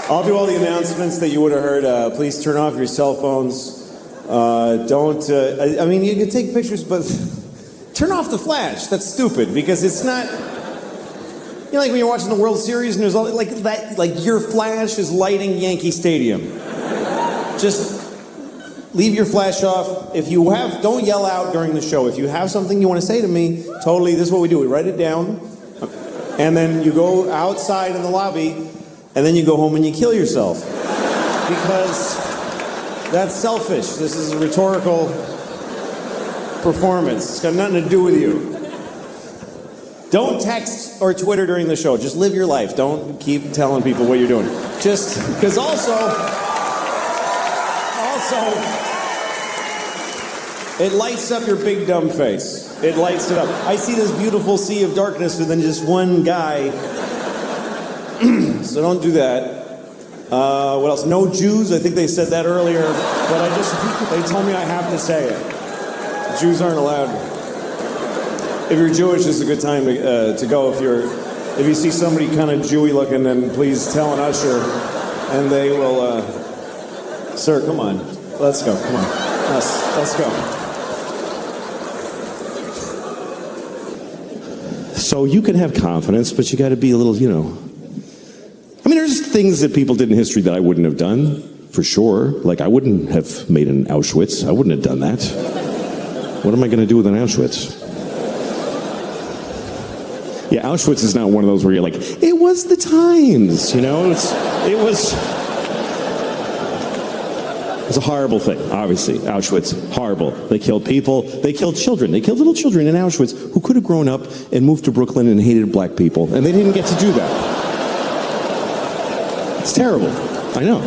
I'll do all the announcements that you would have heard. Please turn off your cell phones. I mean, you can take pictures, but turn off the flash. That's stupid because it's not. You know, like when you're watching the World Series and there's all like that, like your flash is lighting Yankee Stadium. Just leave your flash off. If you have, don't yell out during the show. If you have something you want to say to me, totally. This is what we do. We write it down, and then you go outside in the lobby, and then you go home and you kill yourself because that's selfish. This is a rhetorical performance. It's got nothing to do with you. Don't text or Twitter during the show. Just live your life. Don't keep telling people what you're doing. Just because also, it lights up your big dumb face. It lights it up. I see this beautiful sea of darkness within just one guy. So don't do that. What else? No Jews. I think they said that earlier, but they told me I have to say it. Jews aren't allowed. If you're Jewish, this is a good time to go. If you see somebody kind of Jewy looking, then please tell an usher, and they will. Sir, come on, let's go. Come on, let's go. So you can have confidence, but you got to be a little, you know. I mean, there's things that people did in history that I wouldn't have done, for sure. Like I wouldn't have made an Auschwitz. I wouldn't have done that. What am I going to do with an Auschwitz? Yeah, Auschwitz is not one of those where you're like, it was the times, you know? It was a horrible thing, obviously. Auschwitz, horrible. They killed people. They killed children. They killed little children in Auschwitz who could have grown up and moved to Brooklyn and hated black people, and they didn't get to do that. It's terrible. I know.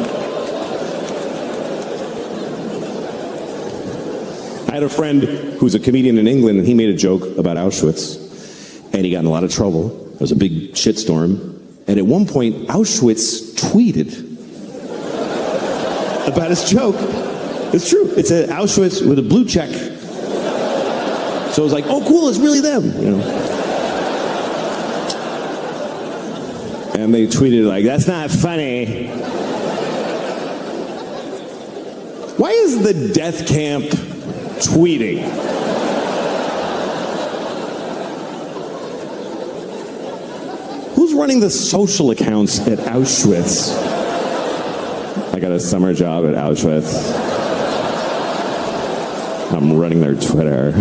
I had a friend who's a comedian in England, and he made a joke about Auschwitz. And he got in a lot of trouble. There was a big shitstorm. And at one point, Auschwitz tweeted about his joke. It's true. It's an Auschwitz with a blue check. So it was like, oh, cool, it's really them. You know? And they tweeted like, that's not funny. Why is the death camp tweeting? Who's running the social accounts at Auschwitz? I got a summer job at Auschwitz. I'm running their Twitter.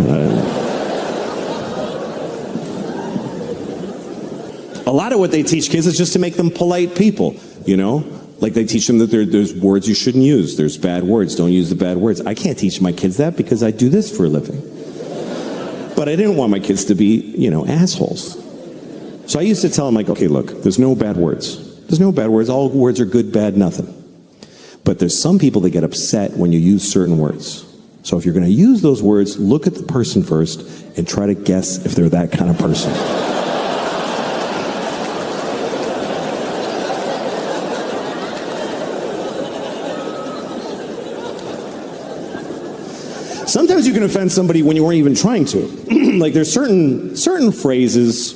A lot of what they teach kids is just to make them polite people, you know? Like they teach them that there's words you shouldn't use. There's bad words. Don't use the bad words. I can't teach my kids that because I do this for a living. But I didn't want my kids to be, you know, assholes. So I used to tell them, like, okay, look, there's no bad words. There's no bad words. All words are good, bad, nothing. But there's some people that get upset when you use certain words. So if you're going to use those words, look at the person first and try to guess if they're that kind of person. Sometimes you can offend somebody when you weren't even trying to. Like there's certain phrases,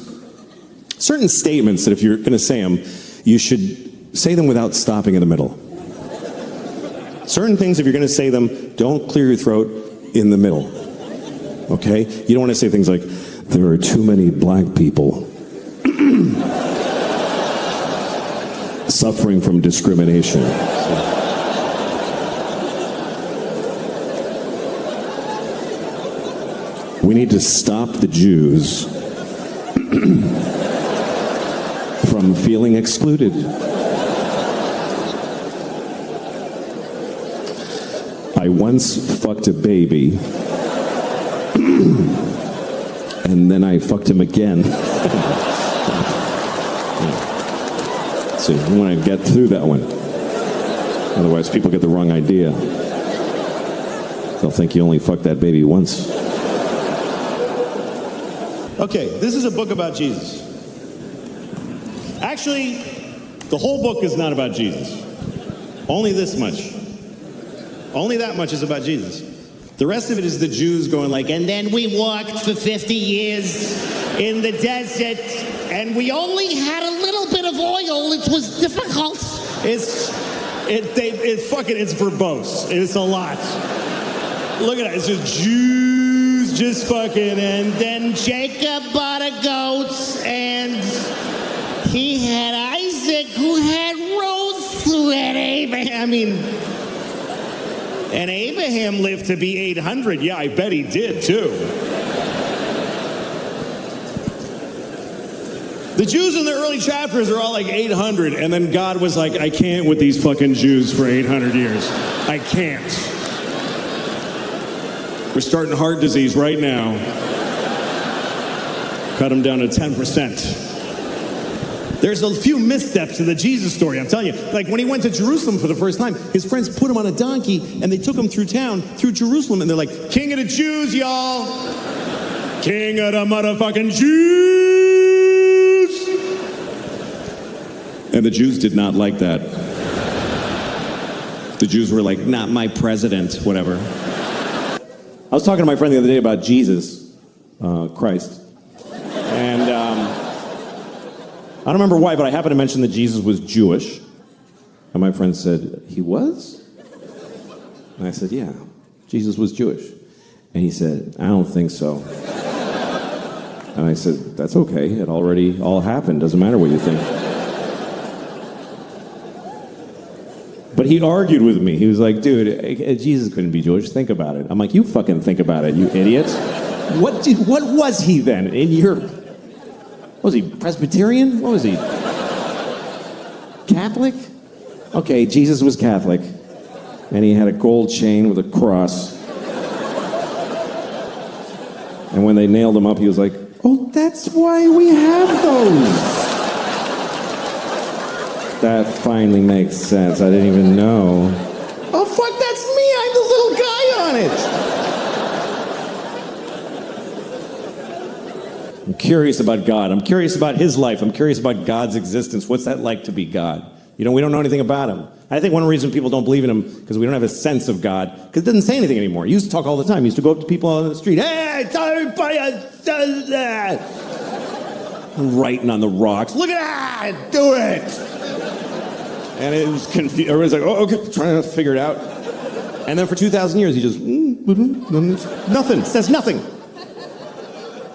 certain statements that if you're going to say them, you should say them without stopping in the middle. Certain things, if you're going to say them, don't clear your throat in the middle. Okay? You don't want to say things like, there are too many black people suffering from discrimination. We need to stop the Jews from feeling excluded. I once fucked a baby, and then I fucked him again. So you want to get through that one. Otherwise, people get the wrong idea. They'll think you only fucked that baby once. Okay, this is a book about Jesus. Actually, the whole book is not about Jesus. Only this much. Only that much is about Jesus. The rest of it is the Jews going like, and then we walked for 50 years in the desert, and we only had a little bit of oil. It was difficult. It's verbose. It's a lot. Look at it. It's just Jews just fucking, and then Jacob bought a goat, and he had Isaac, who had Ruth, who had Abraham. And Abraham lived to be 800. Yeah, I bet he did, too. The Jews in the early chapters are all like 800, and then God was like, I can't with these fucking Jews for 800 years. I can't. We're starting heart disease right now. Cut them down to 10%. There's a few missteps in the Jesus story, I'm telling you. Like when he went to Jerusalem for the first time, his friends put him on a donkey, and they took him through town, through Jerusalem, and they're like, King of the Jews, y'all. King of the motherfucking Jews. And the Jews did not like that. The Jews were like, not my president, whatever. I was talking to my friend the other day about Jesus, Christ. And I don't remember why, but I happened to mention that Jesus was Jewish. And my friend said, he was? And I said, yeah, Jesus was Jewish. And he said, I don't think so. And I said, that's okay. It already all happened. Doesn't matter what you think. But he argued with me. He was like, dude, Jesus couldn't be Jewish. Think about it. I'm like, you fucking think about it, you idiot. What was he then? What was he, Presbyterian? What was he? Catholic? Okay, Jesus was Catholic. And he had a gold chain with a cross. And when they nailed him up, he was like, oh, that's why we have those. That finally makes sense. I didn't even know. Oh, fuck, that's me. I'm the little guy on it. I'm curious about God. I'm curious about his life. I'm curious about God's existence. What's that like to be God? You know, we don't know anything about him. I think one reason people don't believe in him because we don't have a sense of God, because it doesn't say anything anymore. He used to talk all the time. He used to go up to people on the street. Hey, tell everybody does that. Writing on the rocks. Look at that. Do it. And it was confused. Everybody's like, oh, okay, trying to figure it out. And then for 2,000 years, he just, nothing, says nothing.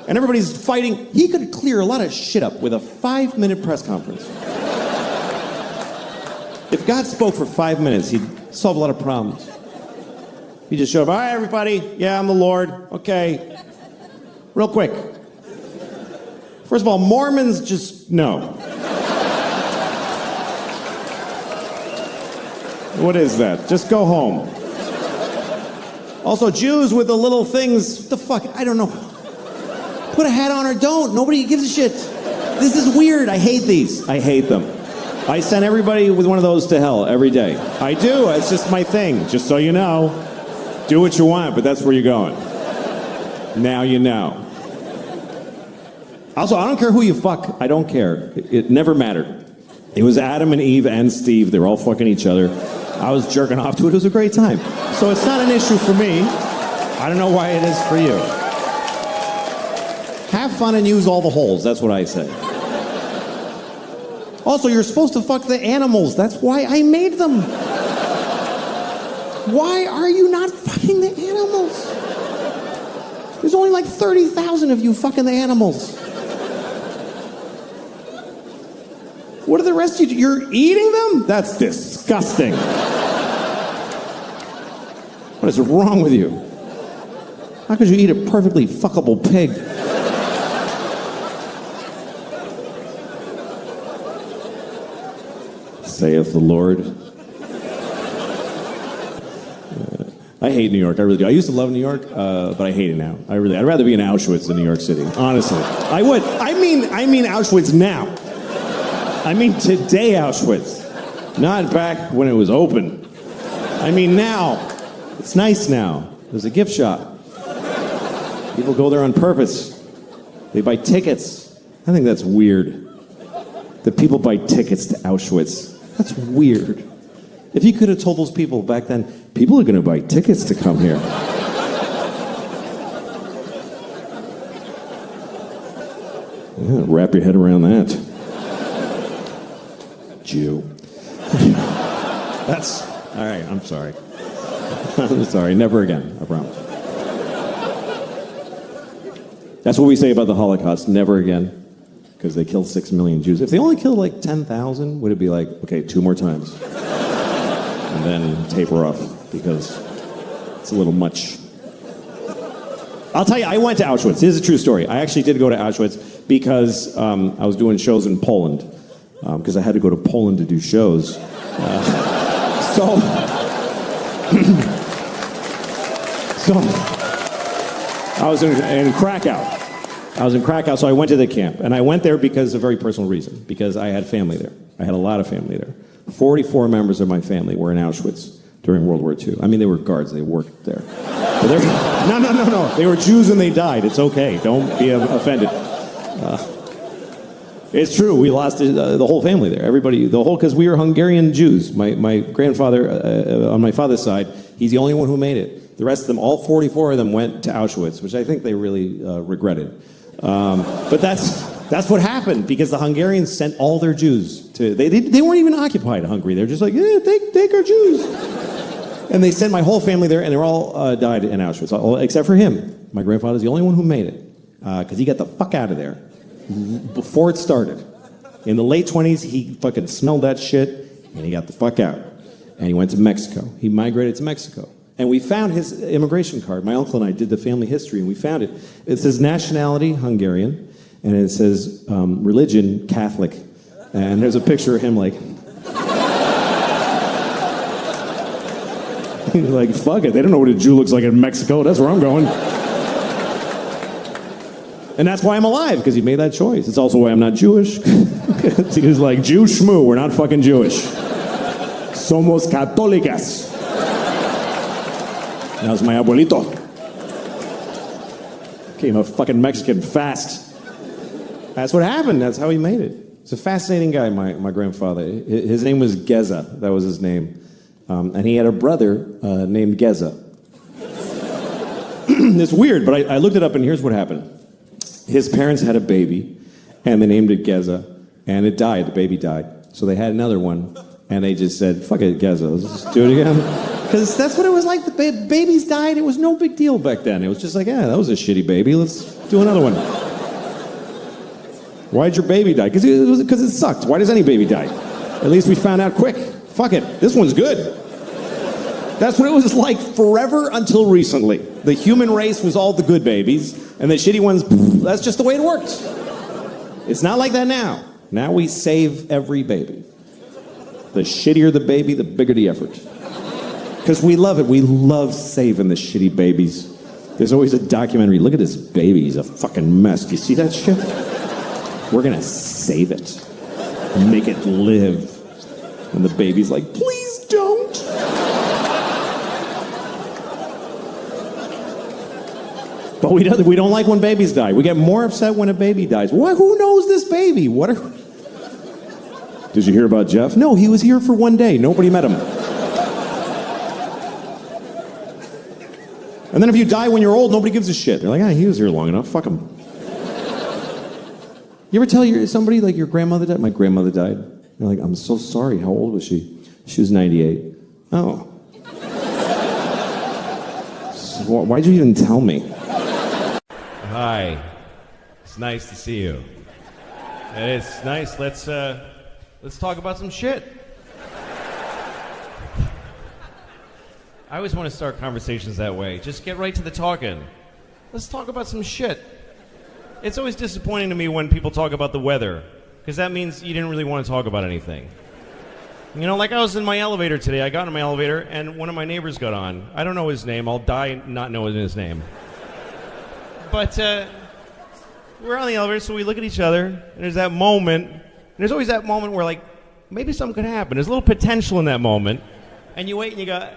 And everybody's fighting. He could clear a lot of shit up with a 5-minute press conference. If God spoke for 5 minutes, he'd solve a lot of problems. He'd just show up, hi, everybody. Yeah, I'm the Lord. Okay. Real quick. First of all, Mormons just, no. What is that? Just go home. Also, Jews with the little things, what the fuck? I don't know. Put a hat on or don't. Nobody gives a shit. This is weird. I hate these. I hate them. I send everybody with one of those to hell every day. I do. It's just my thing. Just so you know. Do what you want, but that's where you're going. Now you know. Also, I don't care who you fuck. I don't care. It never mattered. It was Adam and Eve and Steve. They were all fucking each other. I was jerking off to it. It was a great time. So it's not an issue for me. I don't know why it is for you. Have fun and use all the holes. That's what I say. Also, you're supposed to fuck the animals. That's why I made them. Why are you not fucking the animals? There's only like 30,000 of you fucking the animals. What are the rest of you? You're eating them? That's disgusting. What is wrong with you? How could you eat a perfectly fuckable pig? Saith the Lord. I hate New York. I really do. I used to love New York, but I hate it now. I'd rather be in Auschwitz than New York City. Honestly, I would. I mean Auschwitz now. I mean today Auschwitz, not back when it was open. I mean now. It's nice now. There's a gift shop. People go there on purpose. They buy tickets. I think that's weird. That people buy tickets to Auschwitz. That's weird. If you could have told those people back then, people are going to buy tickets to come here. Yeah, wrap your head around that. Jew. That's all right. I'm sorry. I'm sorry. Never again. I promise. That's what we say about the Holocaust. Never again. Because they killed 6 million Jews. If they only killed like 10,000, would it be like, okay, 2 more times? And then taper off, because it's a little much. I'll tell you, I went to Auschwitz. This is a true story. I actually did go to Auschwitz because I was doing shows in Poland. Because I had to go to Poland to do shows. So I was in Krakow. So I went to the camp. And I went there because of a very personal reason. Because I had family there. I had a lot of family there. 44 members of my family were in Auschwitz during World War II. I mean, they were guards. They worked there. No. They were Jews and they died. It's okay. Don't be offended. It's true. We lost the whole family there. Everybody, because we were Hungarian Jews. My grandfather, on my father's side, he's the only one who made it. The rest of them, all 44 of them, went to Auschwitz, which I think they really regretted. But that's what happened, because the Hungarians sent all their Jews to. They weren't even occupied Hungary. They're just like, yeah, take our Jews. And they sent my whole family there, and they all died in Auschwitz, except for him. My grandfather's the only one who made it, because he got the fuck out of there before it started. In the late 20s, he fucking smelled that shit, and he got the fuck out. And he went to Mexico. He migrated to Mexico. And we found his immigration card. My uncle and I did the family history, and we found it. It says nationality, Hungarian, and it says religion, Catholic. And there's a picture of him like... like, fuck it, they don't know what a Jew looks like in Mexico. That's where I'm going. And that's why I'm alive, because he made that choice. It's also why I'm not Jewish. He was like, Jew schmoo, we're not fucking Jewish. Somos católicas. That was my abuelito. Became a fucking Mexican fast. That's what happened. That's how he made it. He's a fascinating guy, my grandfather. His name was Geza. That was his name. And he had a brother named Geza. It's weird, but I looked it up, and here's what happened. His parents had a baby, and they named it Geza, and it died. The baby died. So they had another one, and they just said, fuck it, Geza, let's just do it again. Because that's what it was like. The babies died. It was no big deal back then. It was just like, yeah, that was a shitty baby. Let's do another one. Why'd your baby die? Because it sucked. Why does any baby die? At least we found out quick. Fuck it. This one's good. That's what it was like forever until recently. The human race was all the good babies, and the shitty ones, that's just the way it works. It's not like that now. Now we save every baby. The shittier the baby, the bigger the effort. Because we love it. We love saving the shitty babies. There's always a documentary. Look at this baby. He's a fucking mess. Do you see that shit? We're going to save it. Make it live. And the baby's like, please don't. But we don't like when babies die. We get more upset when a baby dies. Why? Who knows this baby? Did you hear about Jeff? No, he was here for one day. Nobody met him. And then if you die when you're old, nobody gives a shit. They're like, he was here long enough. Fuck him. You ever tell somebody, like, your grandmother died? My grandmother died. You're like, I'm so sorry. How old was she? She was 98. Oh. So why'd you even tell me? Hi. It's nice to see you. And it's nice. Let's talk about some shit. I always want to start conversations that way. Just get right to the talking. Let's talk about some shit. It's always disappointing to me when people talk about the weather, because that means you didn't really want to talk about anything. You know, like I was in my elevator today. I got in my elevator, and one of my neighbors got on. I don't know his name. I'll die not knowing his name. But we're on the elevator, so we look at each other, and there's that moment. And there's always that moment where, like, maybe something could happen. There's a little potential in that moment. And you wait, and you go,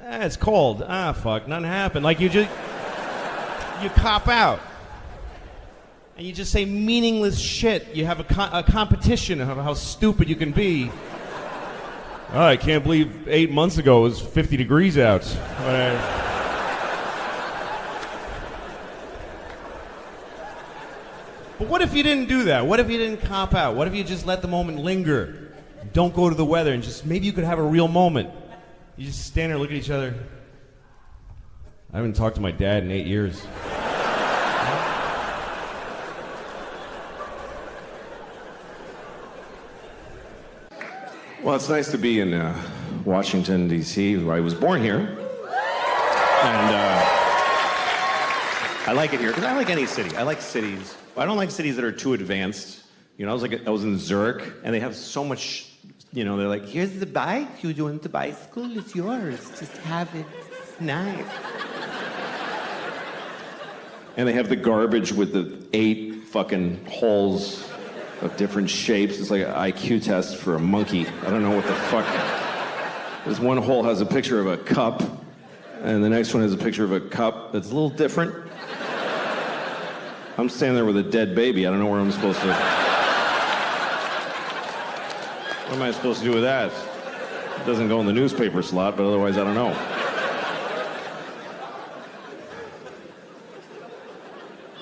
it's cold. Fuck, nothing happened. Like, you cop out. And you just say meaningless shit. You have a competition of how stupid you can be. I can't believe 8 months ago it was 50 degrees out. But what if you didn't do that? What if you didn't cop out? What if you just let the moment linger? Don't go to the weather and just maybe you could have a real moment. You just stand there, look at each other. I haven't talked to my dad in 8 years. Well, it's nice to be in Washington, D.C., where I was born here. And I like it here, because I like any city. I like cities. I don't like cities that are too advanced. You know, I was in Zurich, and they have so much, you know, they're like, here's the bike, you want the bicycle, it's yours. Just have it, it's nice. And they have the garbage with the 8 fucking holes of different shapes. It's like an IQ test for a monkey. I don't know what the fuck. This one hole has a picture of a cup, and the next one has a picture of a cup that's a little different. I'm standing there with a dead baby. I don't know where I'm supposed to... What am I supposed to do with that? It doesn't go in the newspaper slot, but otherwise I don't know.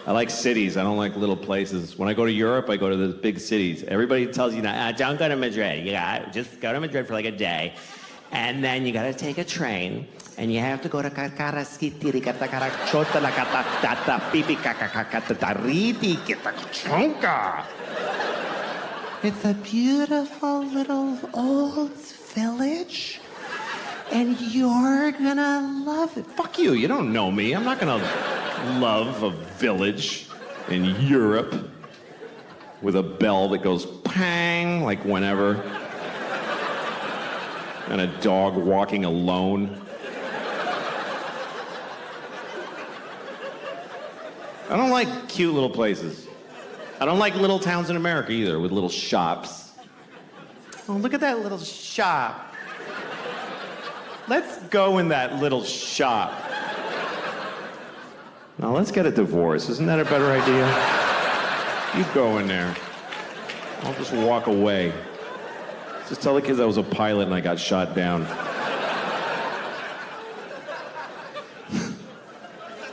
I like cities. I don't like little places. When I go to Europe, I go to the big cities. Everybody tells you, don't go to Madrid. You got just go to Madrid for like a day. And then you got to take a train. And you have to go to It's a beautiful little old village. And you're gonna love it. Fuck you, you don't know me. I'm not gonna love a village in Europe with a bell that goes pang, like whenever. And a dog walking alone. I don't like cute little places. I don't like little towns in America either, with little shops. Oh, look at that little shop. Let's go in that little shop. Now let's get a divorce. Isn't that a better idea? You go in there. I'll just walk away. Just tell the kids I was a pilot and I got shot down.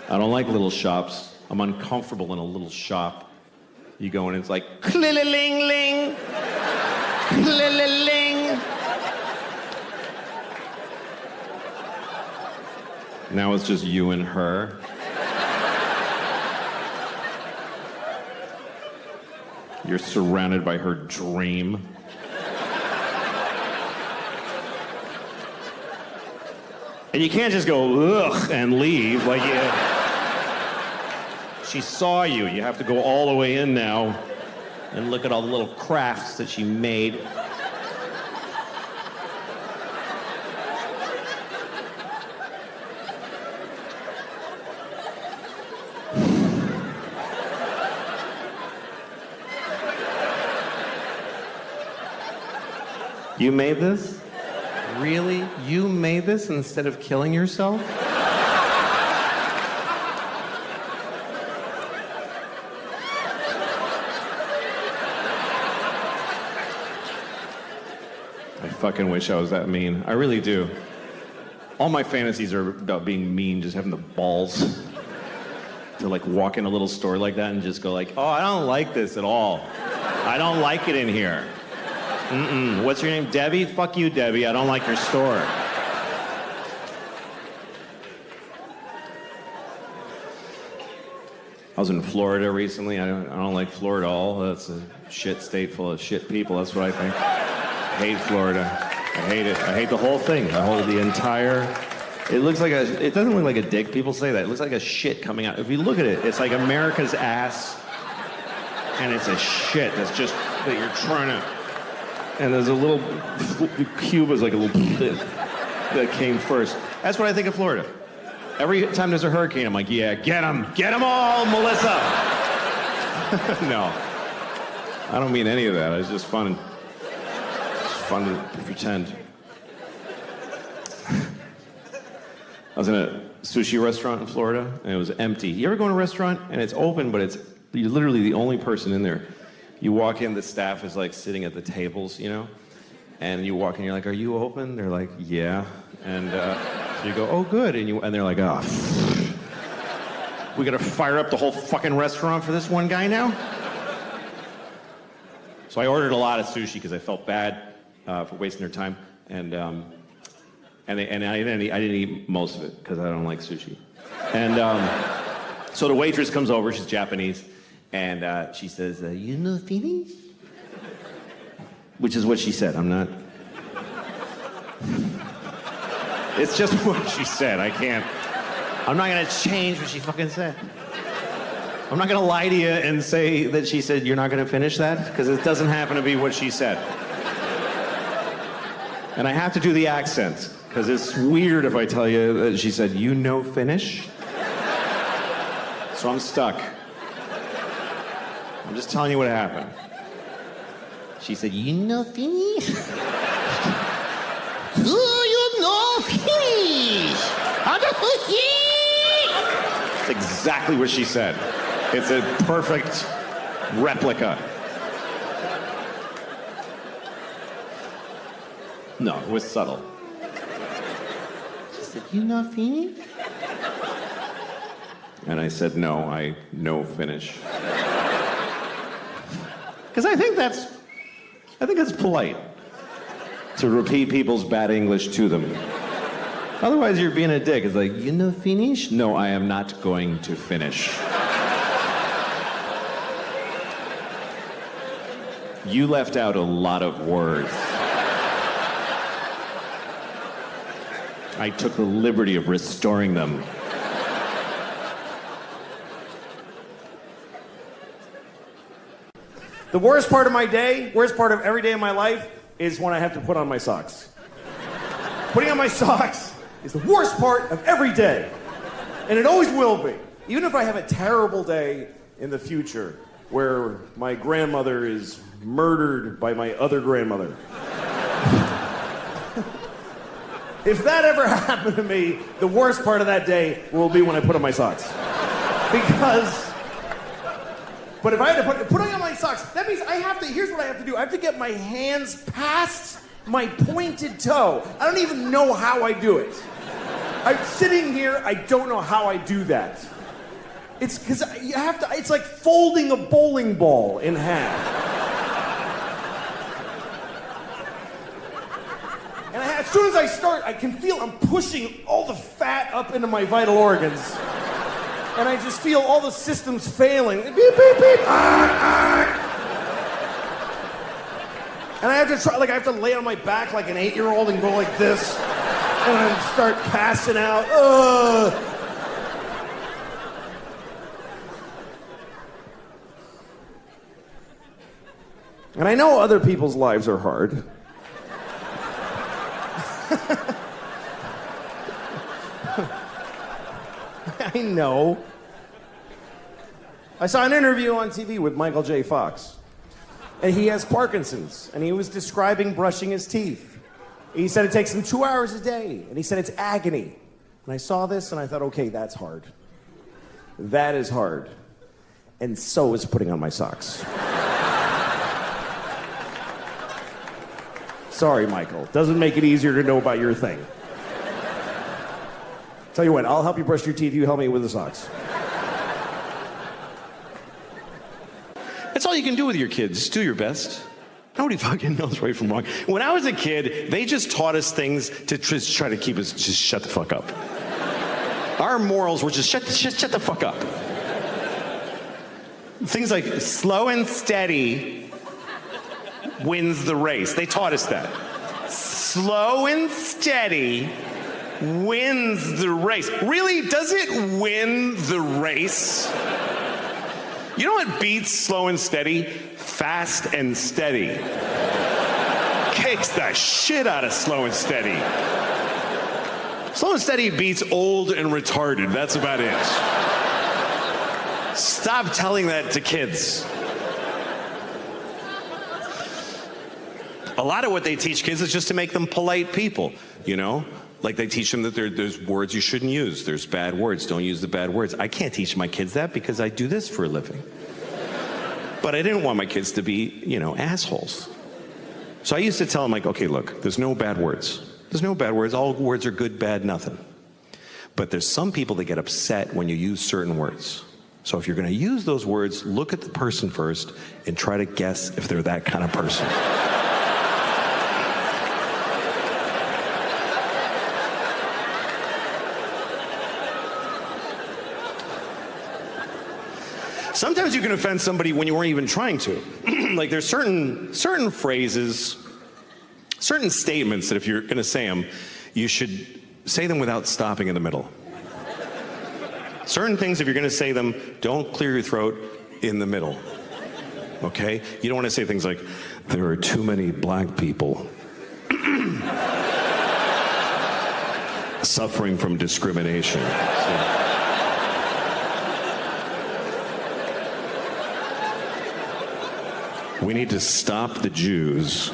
I don't like little shops. I'm uncomfortable in a little shop. You go in and it's like, clill-a-ling-ling, clill-a-ling. Now it's just you and her. You're surrounded by her dream. And you can't just go, ugh, and leave. Like, she saw you. You have to go all the way in now and look at all the little crafts that she made. You made this? Really? You made this instead of killing yourself? I fucking wish I was that mean. I really do. All my fantasies are about being mean, just having the balls to like walk in a little store like that and just go like, oh, I don't like this at all. I don't like it in here. Mm-mm. What's your name, Debbie? Fuck you, Debbie. I don't like your store. I was in Florida recently. I don't like Florida at all. That's a shit state full of shit people. That's what I think. I hate Florida. I hate it. I hate the whole thing. I hold the entire... It looks like a... It doesn't look like a dick. People say that. It looks like a shit coming out. If you look at it, it's like America's ass. And it's a shit that's just... That you're trying to... And there's a little... Cuba's like a little... That came first. That's what I think of Florida. Every time there's a hurricane, I'm like, yeah, get them all, Melissa. No, I don't mean any of that. It's just fun. It's fun to pretend. I was in a sushi restaurant in Florida, and it was empty. You ever go in a restaurant, and it's open, but you're literally the only person in there. You walk in, the staff is like sitting at the tables, you know? And you walk in, you're like, are you open? They're like, yeah. And so you go, oh, good. And they're like, oh, we gotta fire up the whole fucking restaurant for this one guy now? So I ordered a lot of sushi because I felt bad. for wasting their time, and I didn't eat most of it because I don't like sushi. And so the waitress comes over. She's Japanese, and she says, "You know Finnish?" Which is what she said. I'm not. It's just what she said. I'm not gonna change what she fucking said. I'm not gonna lie to you and say that she said you're not gonna finish that, because it doesn't happen to be what she said. And I have to do the accent, because it's weird if I tell you that she said, "You know Finnish?" So I'm stuck. I'm just telling you what happened. She said, "You know Finnish?" "Do you know Finnish? That's exactly what she said. It's a perfect replica. No, it was subtle. She said, "You know Finnish?" And I said, "No, I know Finnish." Because I think that's polite to repeat people's bad English to them. Otherwise, you're being a dick. It's like, "You know Finnish?" "No, I am not going to finish." You left out a lot of words. I took the liberty of restoring them. The worst part of my day, worst part of every day of my life, is when I have to put on my socks. Putting on my socks is the worst part of every day. And it always will be. Even if I have a terrible day in the future where my grandmother is murdered by my other grandmother. If that ever happened to me, the worst part of that day will be when I put on my socks. But if I had to put on my socks, that means here's what I have to do. I have to get my hands past my pointed toe. I don't even know how I do it. I'm sitting here, I don't know how I do that. It's because it's like folding a bowling ball in half. And as soon as I start, I can feel I'm pushing all the fat up into my vital organs. And I just feel all the systems failing. Beep, beep, beep. And I have to I have to lay on my back like an 8-year-old and go like this. And I start passing out. Ugh. And I know other people's lives are hard. I know. I saw an interview on TV with Michael J. Fox. And he has Parkinson's. And he was describing brushing his teeth. He said it takes him 2 hours a day. And he said it's agony. And I saw this and I thought, okay, that's hard. That is hard. And so is putting on my socks. Sorry, Michael. Doesn't make it easier to know about your thing. Tell you what, I'll help you brush your teeth. You help me with the socks. That's all you can do with your kids. Just do your best. Nobody fucking knows right from wrong. When I was a kid, they just taught us things to just try to keep us just shut the fuck up. Our morals were just shut the fuck up. Things like slow and steady wins the race. They taught us that. Slow and steady wins the race. Really, does it win the race? You know what beats slow and steady? Fast and steady. Kicks the shit out of slow and steady. Slow and steady beats old and retarded. That's about it. Stop telling that to kids. A lot of what they teach kids is just to make them polite people, you know? Like they teach them that there's words you shouldn't use. There's bad words. Don't use the bad words. I can't teach my kids that because I do this for a living. But I didn't want my kids to be, assholes. So I used to tell them, like, okay, look, there's no bad words. There's no bad words. All words are good, bad, nothing. But there's some people that get upset when you use certain words. So if you're going to use those words, look at the person first and try to guess if they're that kind of person. Sometimes you can offend somebody when you weren't even trying to. Like there's certain phrases, certain statements that if you're going to say them, you should say them without stopping in the middle. Certain things, if you're going to say them, don't clear your throat in the middle. Okay? You don't want to say things like, there are too many black people suffering from discrimination. We need to stop the Jews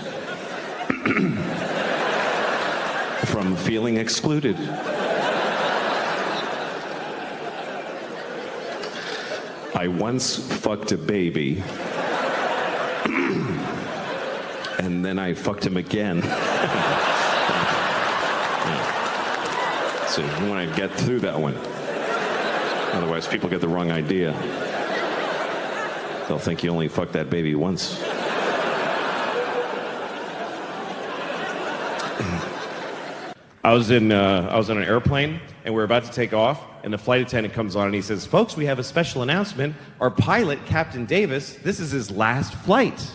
from feeling excluded. I once fucked a baby, and then I fucked him again. So you want to get through that one. Otherwise, people get the wrong idea. They'll think you only fucked that baby once. I was on an airplane, and we were about to take off, and the flight attendant comes on, and he says, "Folks, we have a special announcement. Our pilot, Captain Davis, this is his last flight."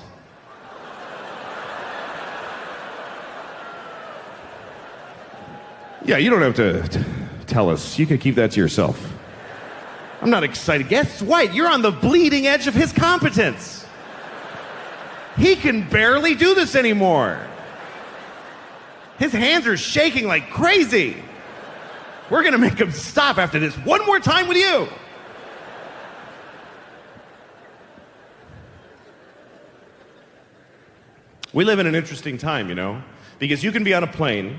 Yeah, you don't have to tell us. You can keep that to yourself. I'm not excited. Guess what? You're on the bleeding edge of his competence. He can barely do this anymore. His hands are shaking like crazy. We're going to make him stop after this one more time with you. We live in an interesting time, you know, because you can be on a plane.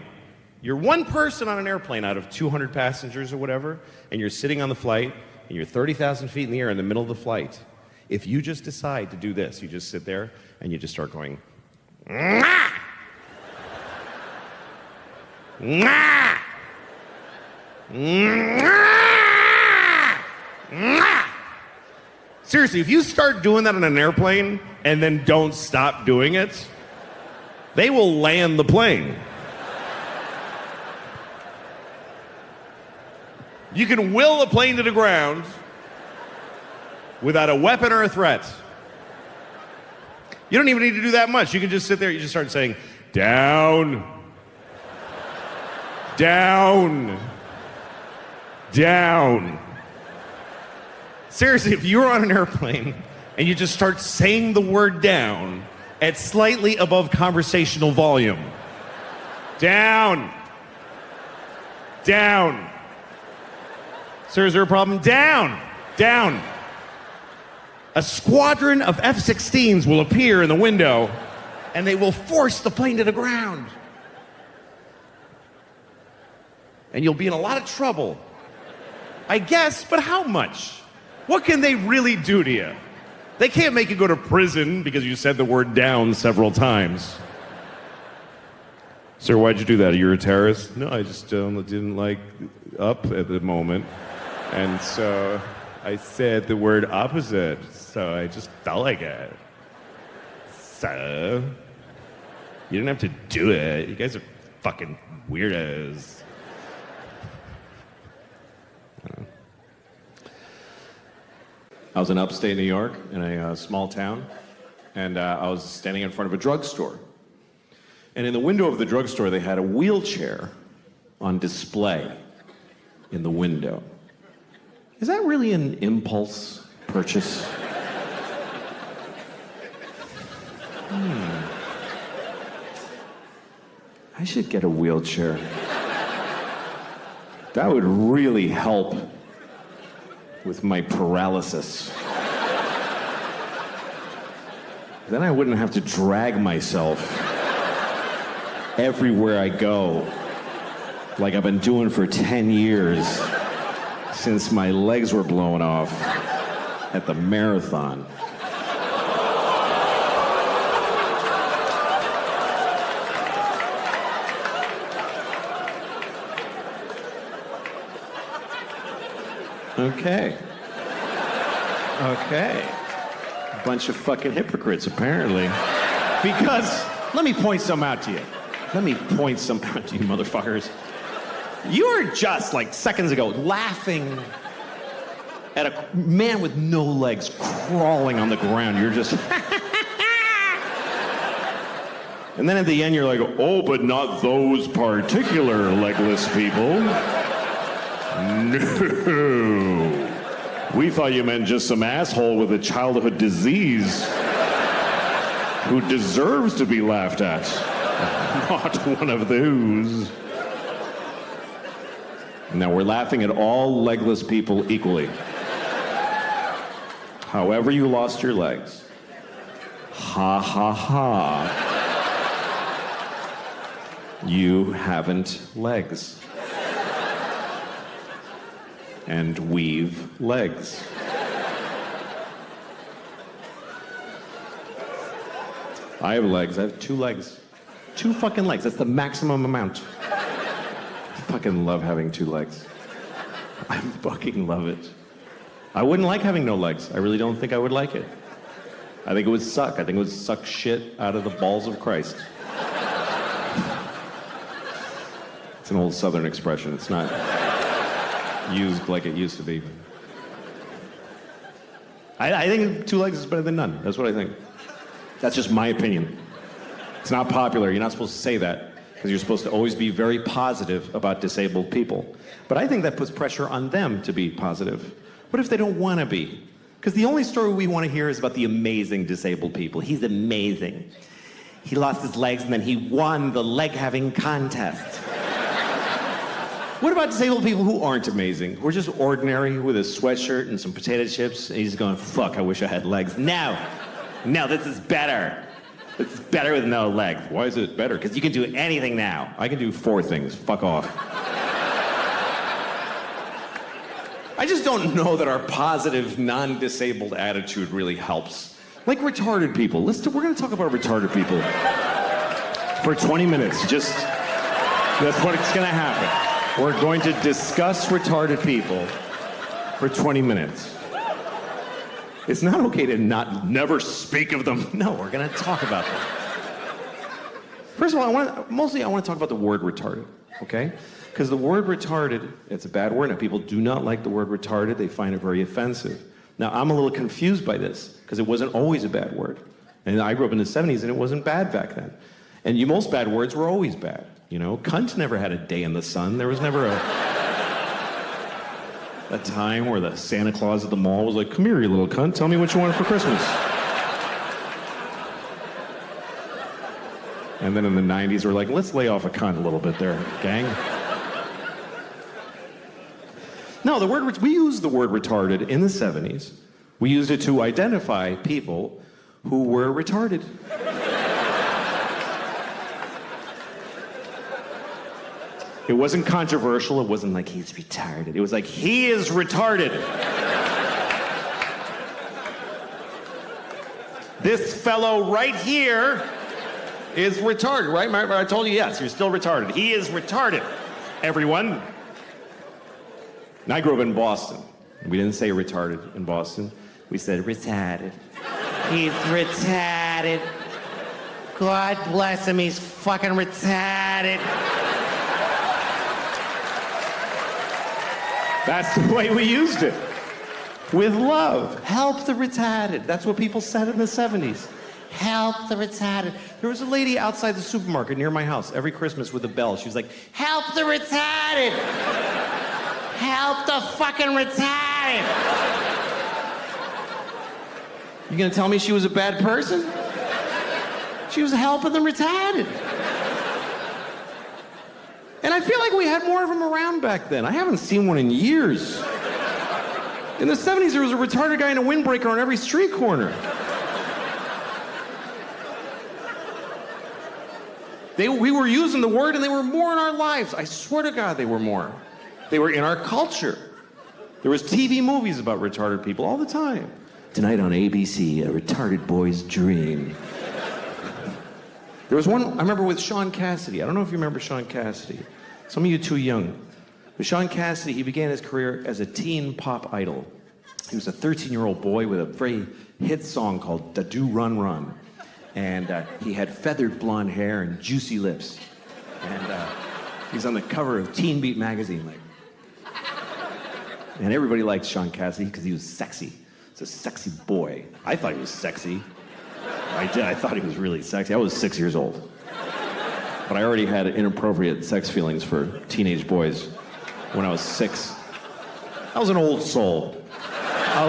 You're one person on an airplane out of 200 passengers or whatever, and you're sitting on the flight, and you're 30,000 feet in the air in the middle of the flight. If you just decide to do this, you just sit there, and you just start going, "Mwah! Mwah! Mwah! Mwah!" Seriously, if you start doing that on an airplane and then don't stop doing it, they will land the plane. You can will a plane to the ground without a weapon or a threat. You don't even need to do that much. You can just sit there, you just start saying, down, down, down. Seriously, if you're on an airplane and you just start saying the word down at slightly above conversational volume, down, down. Sir, is there a problem? Down, down. A squadron of F-16s will appear in the window, and they will force the plane to the ground. And you'll be in a lot of trouble. I guess, but how much? What can they really do to you? They can't make you go to prison because you said the word down several times. Sir, why'd you do that? Are you a terrorist? No, I just didn't like up at the moment. And so I said the word opposite, so I just felt like it. So, you didn't have to do it. You guys are fucking weirdos. I was in upstate New York in a small town, and I was standing in front of a drugstore. And in the window of the drugstore, they had a wheelchair on display in the window. Is that really an impulse purchase? I should get a wheelchair. That would really help with my paralysis. Then I wouldn't have to drag myself everywhere I go, like I've been doing for 10 years since my legs were blown off at the marathon. Okay. Bunch of fucking hypocrites, apparently. Because, let me point some out to you. Let me point some out to you, motherfuckers. You were just, like, seconds ago, laughing at a man with no legs crawling on the ground. You're just... And then at the end, you're like, oh, but not those particular legless people. No. We thought you meant just some asshole with a childhood disease who deserves to be laughed at. Not one of those. Now, we're laughing at all legless people equally. However you lost your legs. Ha ha ha. You haven't legs. And we've legs. I have legs. I have 2 legs. 2 fucking legs. That's the maximum amount. I fucking love having 2 legs. I fucking love it. I wouldn't like having no legs. I really don't think I would like it. I think it would suck. I think it would suck shit out of the balls of Christ. It's an old Southern expression. It's not used like it used to be. I think 2 legs is better than none. That's what I think. That's just my opinion. It's not popular. You're not supposed to say that because you're supposed to always be very positive about disabled people. But I think that puts pressure on them to be positive. What if they don't want to be? Because the only story we want to hear is about the amazing disabled people. He's amazing. He lost his legs and then he won the leg-having contest. What about disabled people who aren't amazing? Who are just ordinary with a sweatshirt and some potato chips, and he's going, fuck, I wish I had legs. No, this is better. This is better with no legs. Why is it better? Because you can do anything now. I can do 4 things. Fuck off. I just don't know that our positive, non-disabled attitude really helps. Like retarded people. We're going to talk about retarded people for 20 minutes. That's what's going to happen. We're going to discuss retarded people for 20 minutes. It's not okay to never speak of them. No, we're going to talk about them. First of all, I want to talk about the word retarded, okay? Because the word retarded, it's a bad word, and people do not like the word retarded. They find it very offensive. Now, I'm a little confused by this, because it wasn't always a bad word. And I grew up in the 70s, and it wasn't bad back then. And most bad words were always bad. You know, cunt never had a day in the sun. There was never a time where the Santa Claus at the mall was like, come here, you little cunt, tell me what you want for Christmas. And then in the 90s, we're like, let's lay off a cunt a little bit there, gang. No, we used the word retarded in the 70s. We used it to identify people who were retarded. It wasn't controversial. It wasn't like he's retarded. It was like he is retarded. This fellow right here is retarded, right? I told you yes, you're still retarded. He is retarded, everyone. And I grew up in Boston. We didn't say retarded in Boston. We said retarded. He's retarded. God bless him, he's fucking retarded. That's the way we used it. With love. Help the retarded. That's what people said in the 70s. Help the retarded. There was a lady outside the supermarket near my house every Christmas with a bell. She was like, help the retarded. Help the fucking retarded. You gonna tell me she was a bad person? She was helping the retarded. And I feel like we had more of them around back then. I haven't seen one in years. In the 70s, there was a retarded guy in a windbreaker on every street corner. We were using the word and they were more in our lives. I swear to God, they were more. They were in our culture. There was TV movies about retarded people all the time. Tonight on ABC, a retarded boy's dream. There was one, I remember with Sean Cassidy. I don't know if you remember Sean Cassidy. Some of you too young. But Sean Cassidy, he began his career as a teen pop idol. He was a 13-year-old boy with a very hit song called Da Do Run Run. And he had feathered blonde hair and juicy lips. And he's on the cover of Teen Beat magazine, like. And everybody liked Sean Cassidy because he was sexy. He's a sexy boy. I thought he was sexy. I did. I thought he was really sexy. I was 6 years old. But I already had inappropriate sex feelings for teenage boys when I was 6. I was an old soul. I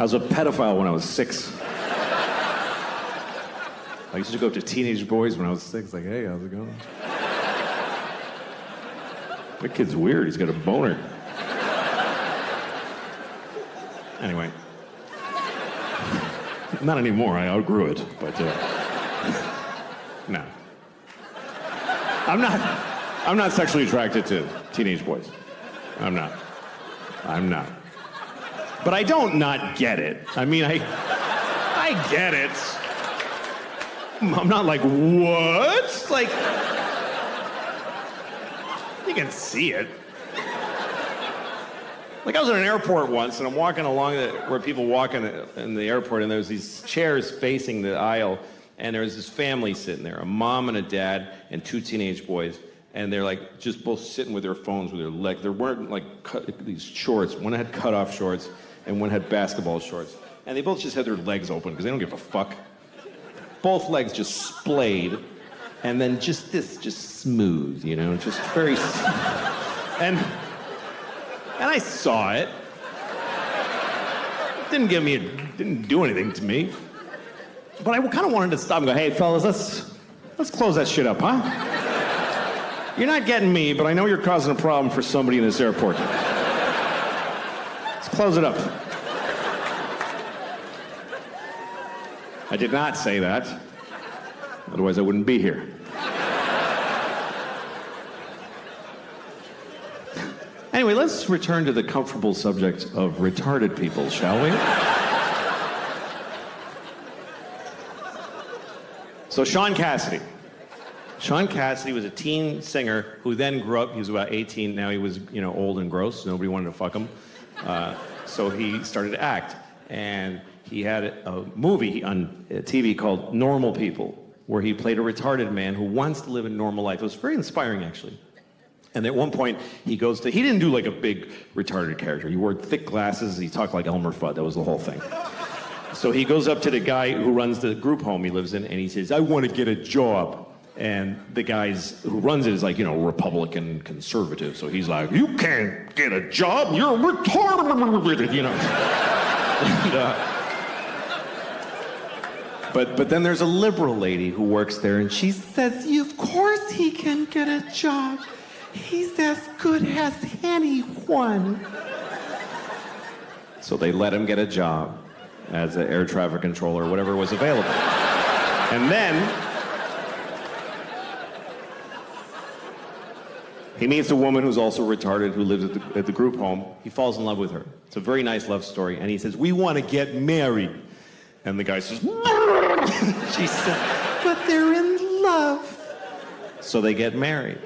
was a pedophile when I was 6. I used to go up to teenage boys when I was 6, like, hey, how's it going? That kid's weird, he's got a boner. Anyway. Not anymore, I outgrew it, but no. I'm not sexually attracted to teenage boys. I'm not. But I don't not get it. I mean, I get it. I'm not like, what? Like, you can see it. Like, I was in an airport once, and I'm walking along where people walk in the airport, and there's these chairs facing the aisle, and there's this family sitting there, a mom and a dad and 2 teenage boys, and they're like just both sitting with their phones with their legs. They're wearing like these shorts. One had cut-off shorts, and one had basketball shorts. And they both just had their legs open because they don't give a fuck. Both legs just splayed, and then just smooth, you know, just very. And I saw it. Didn't do anything to me. But I kind of wanted to stop and go, hey, fellas, let's close that shit up, huh? You're not getting me, but I know you're causing a problem for somebody in this airport. Let's close it up. I did not say that. Otherwise, I wouldn't be here. Anyway, let's return to the comfortable subject of retarded people, shall we? So Sean Cassidy. Sean Cassidy was a teen singer who then grew up. He was about 18. Now he was, old and gross. Nobody wanted to fuck him. So he started to act. And he had a movie on TV called Normal People, where he played a retarded man who wants to live a normal life. It was very inspiring, actually. And at one point, he didn't do like a big retarded character. He wore thick glasses. He talked like Elmer Fudd. That was the whole thing. So he goes up to the guy who runs the group home he lives in, and he says, I want to get a job. And the guys who runs it is like, Republican conservative. So he's like, you can't get a job. You're retarded, And, But then there's a liberal lady who works there, and she says, of course he can get a job. He's as good as anyone. So they let him get a job as an air traffic controller, whatever was available. And then he meets a woman who's also retarded who lives at the group home. He falls in love with her. It's a very nice love story. And he says, we want to get married. And the guy says, she says, but they're in love. So they get married.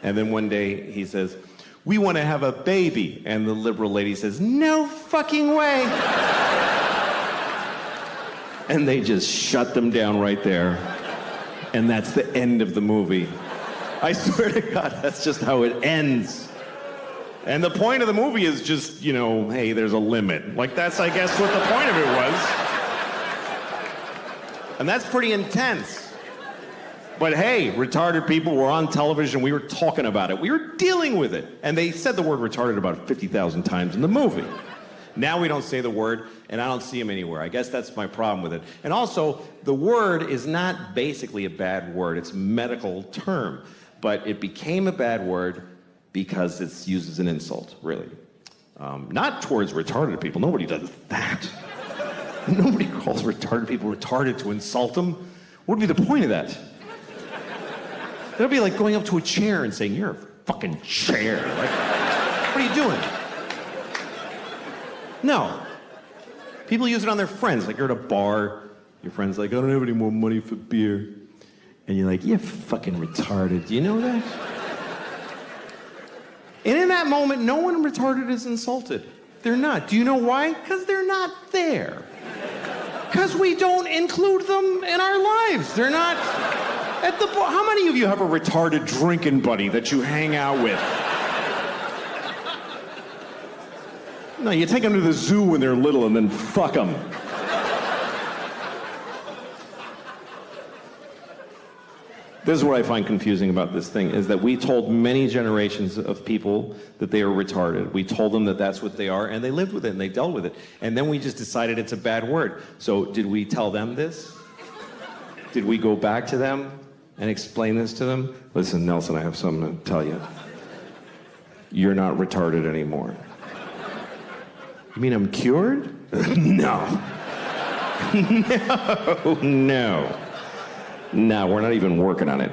And then one day he says, we want to have a baby. And the liberal lady says, no fucking way. And they just shut them down right there. And that's the end of the movie. I swear to God, that's just how it ends. And the point of the movie is just, hey, there's a limit. Like, that's, I guess, what the point of it was. And that's pretty intense. But hey, retarded people were on television. We were talking about it. We were dealing with it. And they said the word retarded about 50,000 times in the movie. Now we don't say the word, and I don't see them anywhere. I guess that's my problem with it. And also, the word is not basically a bad word. It's a medical term. But it became a bad word because it's used as an insult, really. Not towards retarded people. Nobody does that. Nobody calls retarded people retarded to insult them. What would be the point of that? That would be like going up to a chair and saying, you're a fucking chair. Like, what are you doing? No. People use it on their friends. Like, you're at a bar, your friend's like, I don't have any more money for beer. And you're like, you're fucking retarded. Do you know that? And in that moment, no one retarded is insulted. They're not. Do you know why? Because they're not there. Because we don't include them in our lives. They're not At the bar, how many of you have a retarded drinking buddy that you hang out with? No, you take them to the zoo when they're little and then fuck them. This is what I find confusing about this thing, is that we told many generations of people that they were retarded. We told them that that's what they are, and they lived with it, and they dealt with it. And then we just decided it's a bad word. So did we tell them this? Did we go back to them and explain this to them? Listen, Nelson, I have something to tell you. You're not retarded anymore. You mean I'm cured? No. No. No, we're not even working on it.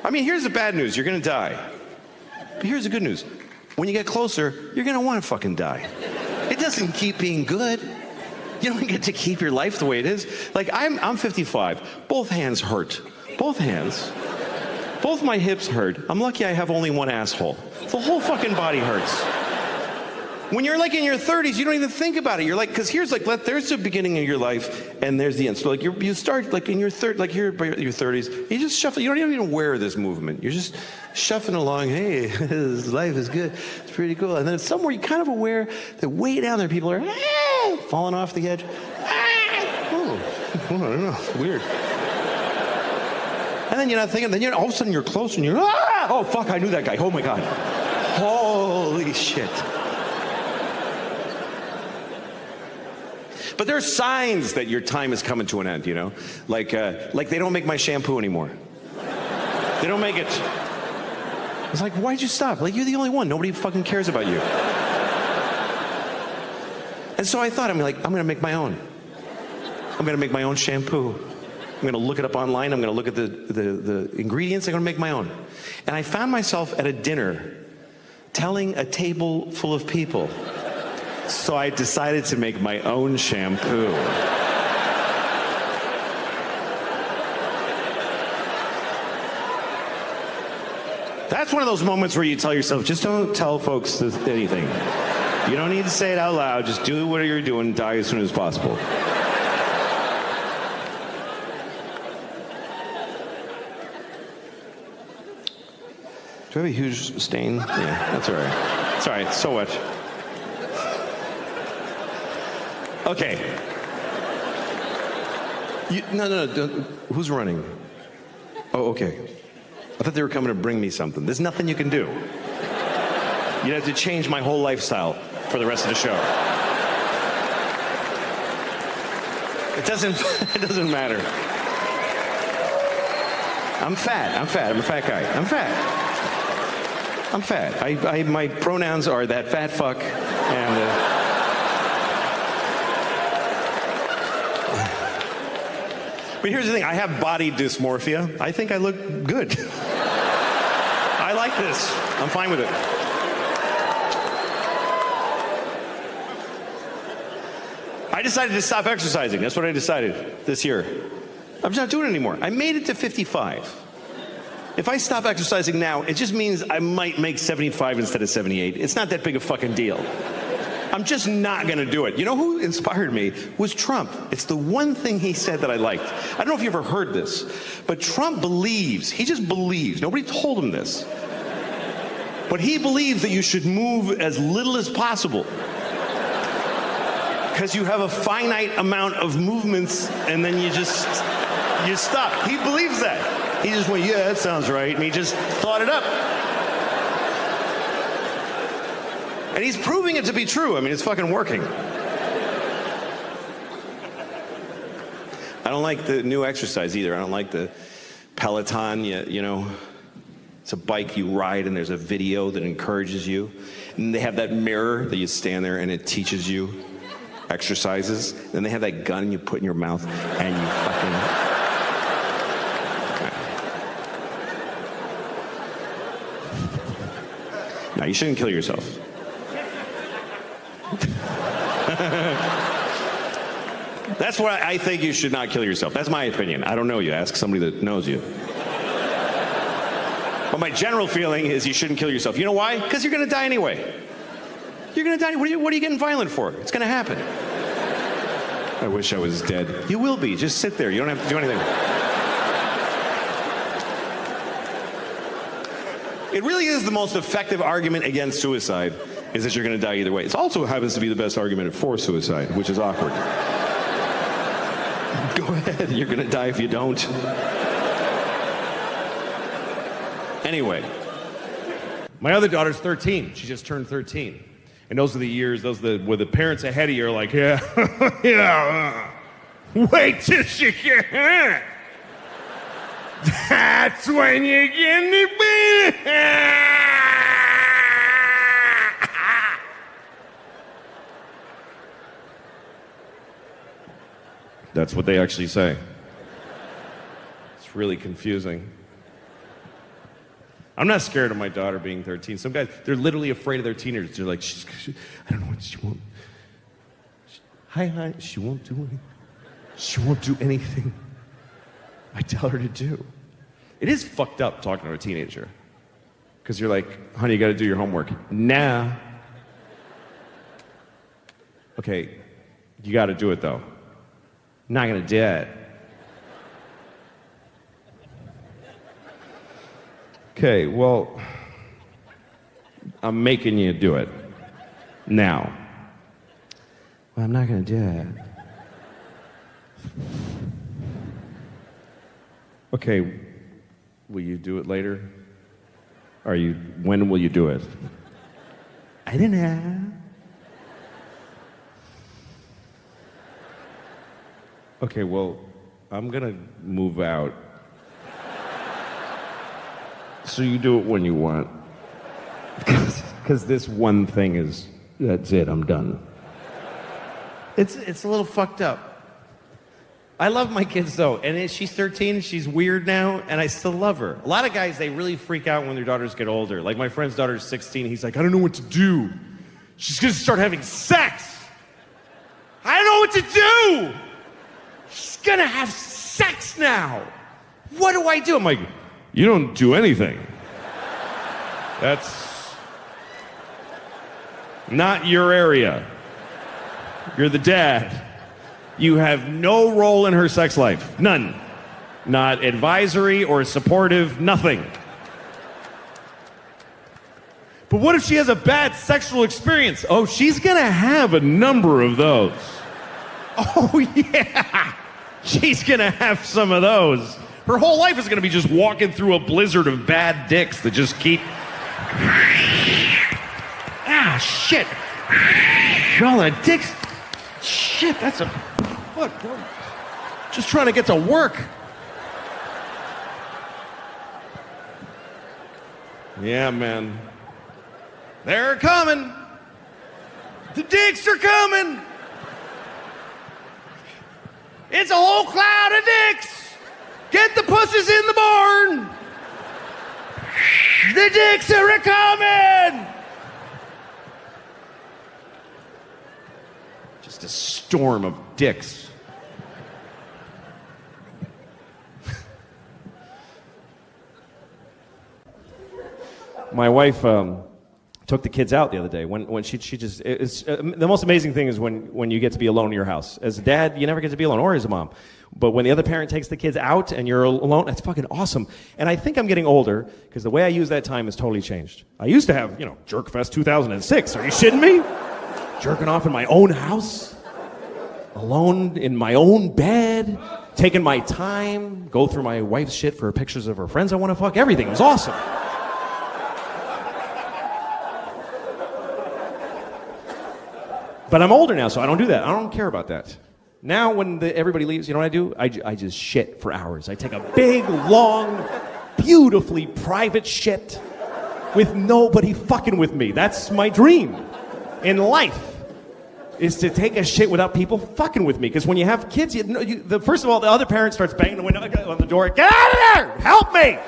I mean, here's the bad news. You're going to die. But here's the good news. When you get closer, you're going to want to fucking die. It doesn't keep being good. You don't get to keep your life the way it is. Like, I'm 55. Both hands hurt. Both hands. Both my hips hurt. I'm lucky I have only one asshole. The whole fucking body hurts. When you're like in your 30s, you don't even think about it. You're like, because here's like, there's the beginning of your life, and there's the end. So like, you start like in your like here by your 30s, you just shuffle. You don't even wear this movement. You're just shuffling along. Hey, life is good. It's pretty cool. And then somewhere you're kind of aware that way down there, people are falling off the edge. Oh, I don't know. It's weird. And then you're not thinking. Then all of a sudden you're close, and you're oh fuck, I knew that guy. Oh my god. Holy shit. But there are signs that your time is coming to an end, you know? Like they don't make my shampoo anymore. They don't make it. It's like, why'd you stop? Like, you're the only one. Nobody fucking cares about you. And so I thought, I'm gonna make my own. I'm gonna make my own shampoo. I'm gonna look it up online. I'm gonna look at the ingredients. I'm gonna make my own. And I found myself at a dinner telling a table full of people. So I decided to make my own shampoo. That's one of those moments where you tell yourself, just don't tell folks anything. You don't need to say it out loud. Just do what you're doing, die as soon as possible. Do I have a huge stain? Yeah, that's all right. It's all right. So what? Okay. No. Who's running? Oh, okay. I thought they were coming to bring me something. There's nothing you can do. You'd have to change my whole lifestyle for the rest of the show. It doesn't matter. I'm fat. I'm a fat guy. I'm fat. My pronouns are that fat fuck and... But here's the thing, I have body dysmorphia. I think I look good. I like this. I'm fine with it. I decided to stop exercising. That's what I decided this year. I'm just not doing it anymore. I made it to 55. If I stop exercising now, it just means I might make 75 instead of 78. It's not that big a fucking deal. I'm just not going to do it. You know who inspired me was Trump. It's the one thing he said that I liked. I don't know if you ever heard this, but Trump believes, he just believes, nobody told him this, but he believes that you should move as little as possible because you have a finite amount of movements and then you stop. He believes that. He just went, yeah, that sounds right, and he just thought it up. And he's proving it to be true. I mean, it's fucking working. I don't like the new exercise either. I don't like the Peloton, you know. It's a bike you ride and there's a video that encourages you. And they have that mirror that you stand there and it teaches you exercises. Then they have that gun you put in your mouth and you fucking... No, you shouldn't kill yourself. That's why I think you should not kill yourself. That's my opinion. I don't know you. Ask somebody that knows you. But my general feeling is you shouldn't kill yourself. You know why? Because you're going to die anyway. You're going to die. What are you getting violent for? It's going to happen. I wish I was dead. You will be. Just sit there. You don't have to do anything. It really is the most effective argument against suicide, is that you're going to die either way. It also happens to be the best argument for suicide, which is awkward. Go ahead. You're going to die if you don't. Anyway. My other daughter's 13. She just turned 13. And those are the years, where the parents ahead of you are like, yeah, yeah, wait till she get that's when you get the baby. That's what they actually say. It's really confusing. I'm not scared of my daughter being 13. Some guys, they're literally afraid of their teenagers. They're like, I don't know what she won't. Hi, she won't do anything. She won't do anything I tell her to do. It is fucked up talking to a teenager. Because you're like, honey, you got to do your homework. Nah. Okay, you got to do it though. Not going to do it. Okay, well, I'm making you do it now. Well, I'm not going to do it. Okay, will you do it later? When will you do it? I don't know. Okay, well, I'm going to move out. So you do it when you want. Because this one thing that's it, I'm done. It's a little fucked up. I love my kids though, and she's 13, she's weird now, and I still love her. A lot of guys, they really freak out when their daughters get older. Like my friend's daughter's 16, he's like, I don't know what to do. She's gonna start having sex. I don't know what to do. She's gonna have sex now. What do I do? I'm like, you don't do anything. That's not your area. You're the dad. You have no role in her sex life. None. Not advisory or supportive, nothing. But what if she has a bad sexual experience? Oh, she's gonna have a number of those. Oh, yeah. She's gonna have some of those. Her whole life is gonna be just walking through a blizzard of bad dicks that just keep... Ah, shit. All the dicks... Shit, that's a... What? Just trying to get to work. Yeah, man. They're coming. The dicks are coming. It's a whole cloud of dicks. Get the pussies in the barn. The dicks are a-coming. Just a storm of dicks. My wife took the kids out the other day. When she just, it's the most amazing thing is when you get to be alone in your house. As a dad, you never get to be alone, or as a mom. But when the other parent takes the kids out and you're alone, that's fucking awesome. And I think I'm getting older because the way I use that time has totally changed. I used to have, Jerkfest 2006. Are you shitting me? Jerking off in my own house, alone in my own bed, taking my time, go through my wife's shit for pictures of her friends I want to fuck. Everything. It was awesome. But I'm older now, so I don't do that. I don't care about that. Now, when everybody leaves, you know what I do? I just shit for hours. I take a big, long, beautifully private shit with nobody fucking with me. That's my dream in life, is to take a shit without people fucking with me. Because when you have kids, first of all, the other parent starts banging the window on the door. Get out of there! Help me!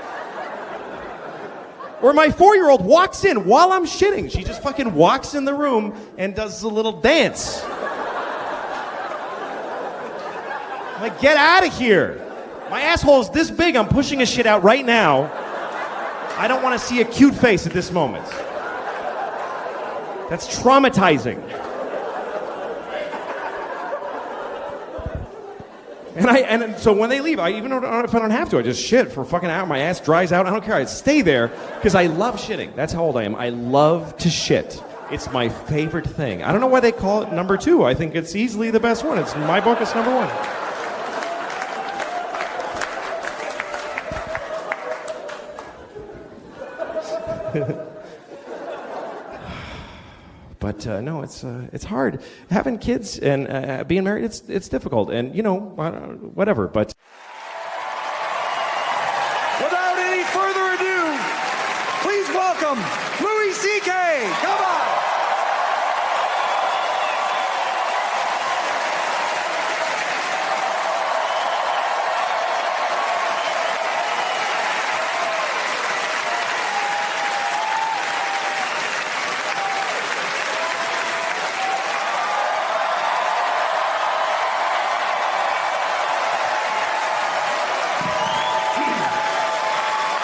Or my 4-year-old walks in while I'm shitting. She just fucking walks in the room and does a little dance. I'm like, get out of here. My asshole is this big. I'm pushing a shit out right now. I don't want to see a cute face at this moment. That's traumatizing. And so when they leave, even if I don't have to, I just shit for a fucking hour. My ass dries out. I don't care. I stay there because I love shitting. That's how old I am. I love to shit. It's my favorite thing. I don't know why they call it number 2. I think it's easily the best one. It's in my book. It's number 1. But no, it's hard. Having kids and being married, it's difficult. And, whatever. But Without any further ado, please welcome Louis C.K. Come on!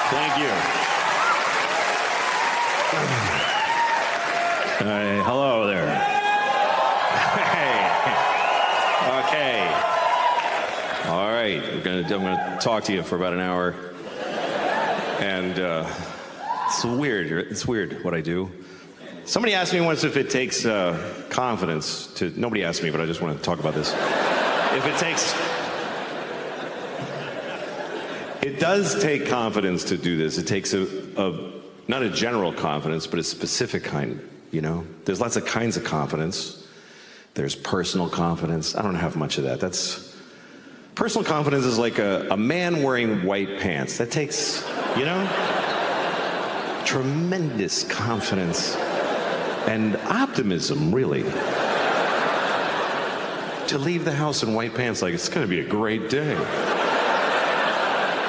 Thank you. Hello there. Hey. Okay. All right. I'm gonna talk to you for about an hour, and it's weird. It's weird what I do. Somebody asked me once if it takes confidence to. Nobody asked me, but I just want to talk about this. If it takes. It does take confidence to do this. It takes not a general confidence, but a specific kind, There's lots of kinds of confidence. There's personal confidence. I don't have much of that. Personal confidence is like a man wearing white pants. That takes, tremendous confidence and optimism, really. To leave the house in white pants like it's going to be a great day.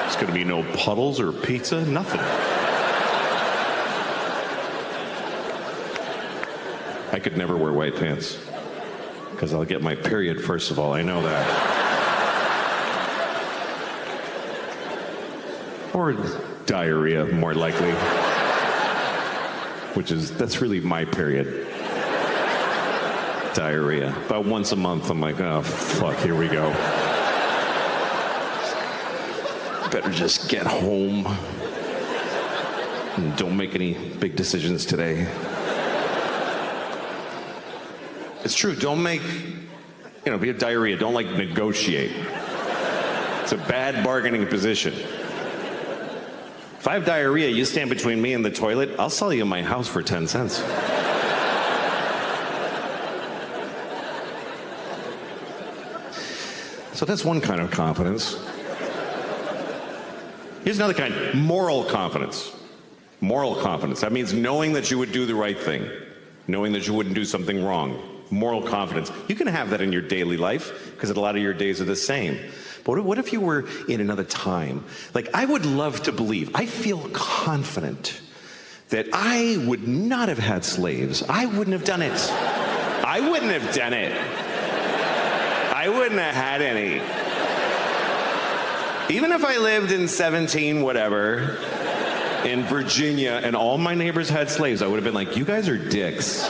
There's going to be no puddles or pizza, nothing. I could never wear white pants because I'll get my period, first of all. I know that. Or diarrhea, more likely. That's really my period. Diarrhea. About once a month, I'm like, oh, fuck, here we go. Better just get home and don't make any big decisions today. It's true, don't make, if you have diarrhea, don't negotiate. It's a bad bargaining position. If I have diarrhea, you stand between me and the toilet, I'll sell you my house for 10 cents. So that's one kind of confidence. Here's another kind, moral confidence. Moral confidence. That means knowing that you would do the right thing, knowing that you wouldn't do something wrong. Moral confidence. You can have that in your daily life because a lot of your days are the same. But what if you were in another time? I would love to believe, I feel confident that I would not have had slaves. I wouldn't have done it. I wouldn't have done it. I wouldn't have had any. Even if I lived in 17 whatever in Virginia and all my neighbors had slaves, I would have been like, you guys are dicks.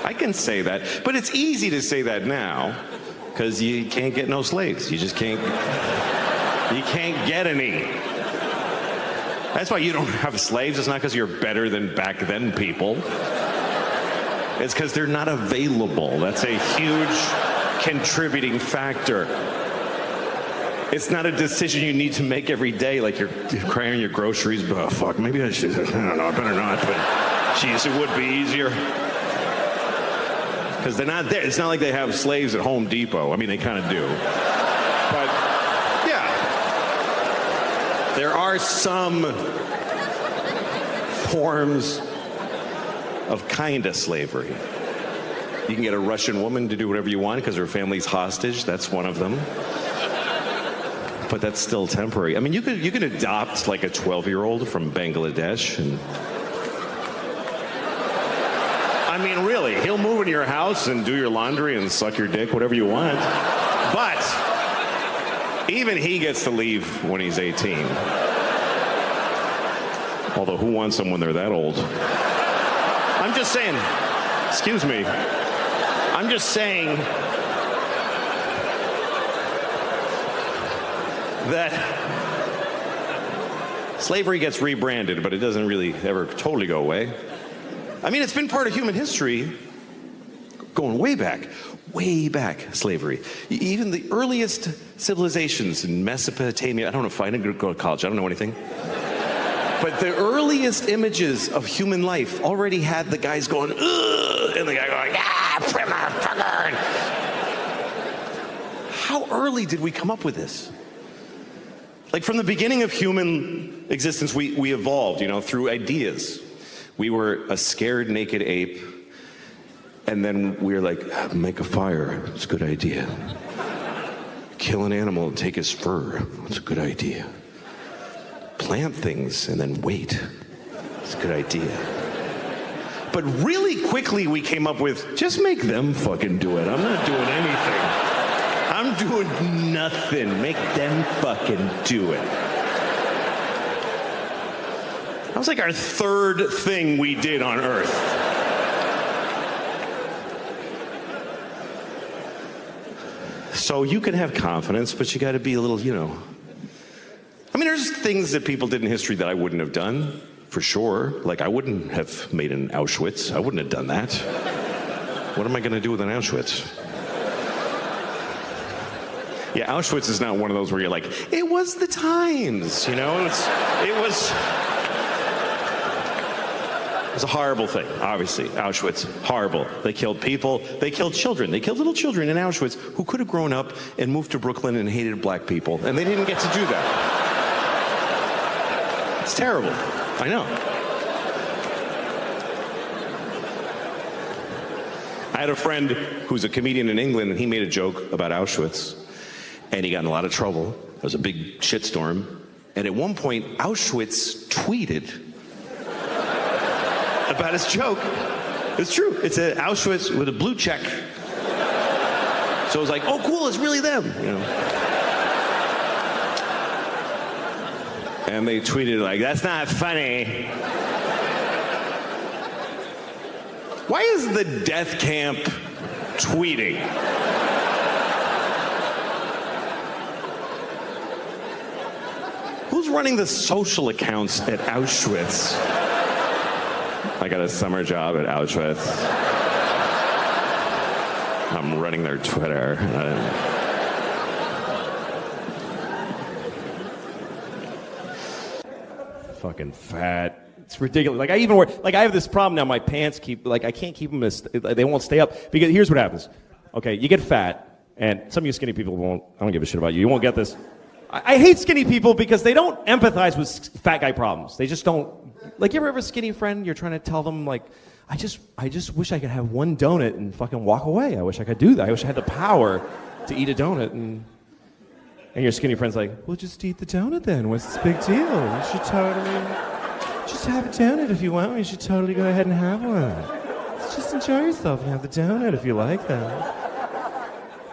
I can say that, but it's easy to say that now because you can't get no slaves. You just can't get any. That's why you don't have slaves. It's not because you're better than back then people. It's because they're not available. That's a huge contributing factor. It's not a decision you need to make every day, like you're crying your groceries, but oh, fuck, maybe I should, I don't know, I better not, but geez, it would be easier. Because they're not there. It's not like they have slaves at Home Depot. I mean, they kind of do. But, yeah. There are some forms of kind of slavery. You can get a Russian woman to do whatever you want because her family's hostage. That's one of them. But that's still temporary. I mean, you could adopt like a 12-year-old from Bangladesh and... I mean, really, he'll move into your house and do your laundry and suck your dick, whatever you want. But Even he gets to leave when he's 18. Although, who wants them when they're that old? I'm just saying, excuse me. I'm just saying that slavery gets rebranded, but it doesn't really ever totally go away. I mean, it's been part of human history going way back, slavery. Even the earliest civilizations in Mesopotamia, I don't know if I didn't go to college, I don't know anything. But the earliest images of human life already had the guys going, ugh, and the guy going, fucker. How early did we come up with this? Like from the beginning of human existence, we evolved, through ideas. We were a scared, naked ape, and then we were like, make a fire, it's a good idea. Kill an animal and take his fur, it's a good idea. Plant things and then wait. It's a good idea. But really quickly we came up with, just make them fucking do it. I'm not doing anything. I'm doing nothing. Make them fucking do it. That was like our third thing we did on Earth. So you can have confidence, but you got to be a little, I mean, there's things that people did in history that I wouldn't have done, for sure. Like, I wouldn't have made an Auschwitz. I wouldn't have done that. What am I going to do with an Auschwitz? Yeah, Auschwitz is not one of those where you're like, it was the times, It was a horrible thing, obviously. Auschwitz, horrible. They killed people. They killed children. They killed little children in Auschwitz who could have grown up and moved to Brooklyn and hated black people, and they didn't get to do that. It's terrible. I know. I had a friend who's a comedian in England, and he made a joke about Auschwitz, and he got in a lot of trouble. There was a big shitstorm, and at one point, Auschwitz tweeted about his joke. It's true. It's an Auschwitz with a blue check. So it was like, oh, cool, it's really them, And they tweeted like, that's not funny. Why is the death camp tweeting? Who's running the social accounts at Auschwitz? I got a summer job at Auschwitz. I'm running their Twitter. Fucking fat. It's ridiculous. Like I even wear, like I have this problem now. My pants keep, like I can't keep them as, they won't stay up. Because here's what happens. Okay, you get fat, and some of you skinny people won't, I don't give a shit about you. You won't get this. I hate skinny people because they don't empathize with fat guy problems. They just don't, like you ever have a skinny friend, you're trying to tell them like, I just wish I could have one donut and fucking walk away. I wish I could do that. I wish I had the power to eat a donut and your skinny friend's like, well, just eat the donut then. What's the big deal? You should totally just have a donut if you want. You should totally go ahead and have one. Just enjoy yourself and have the donut if you like that.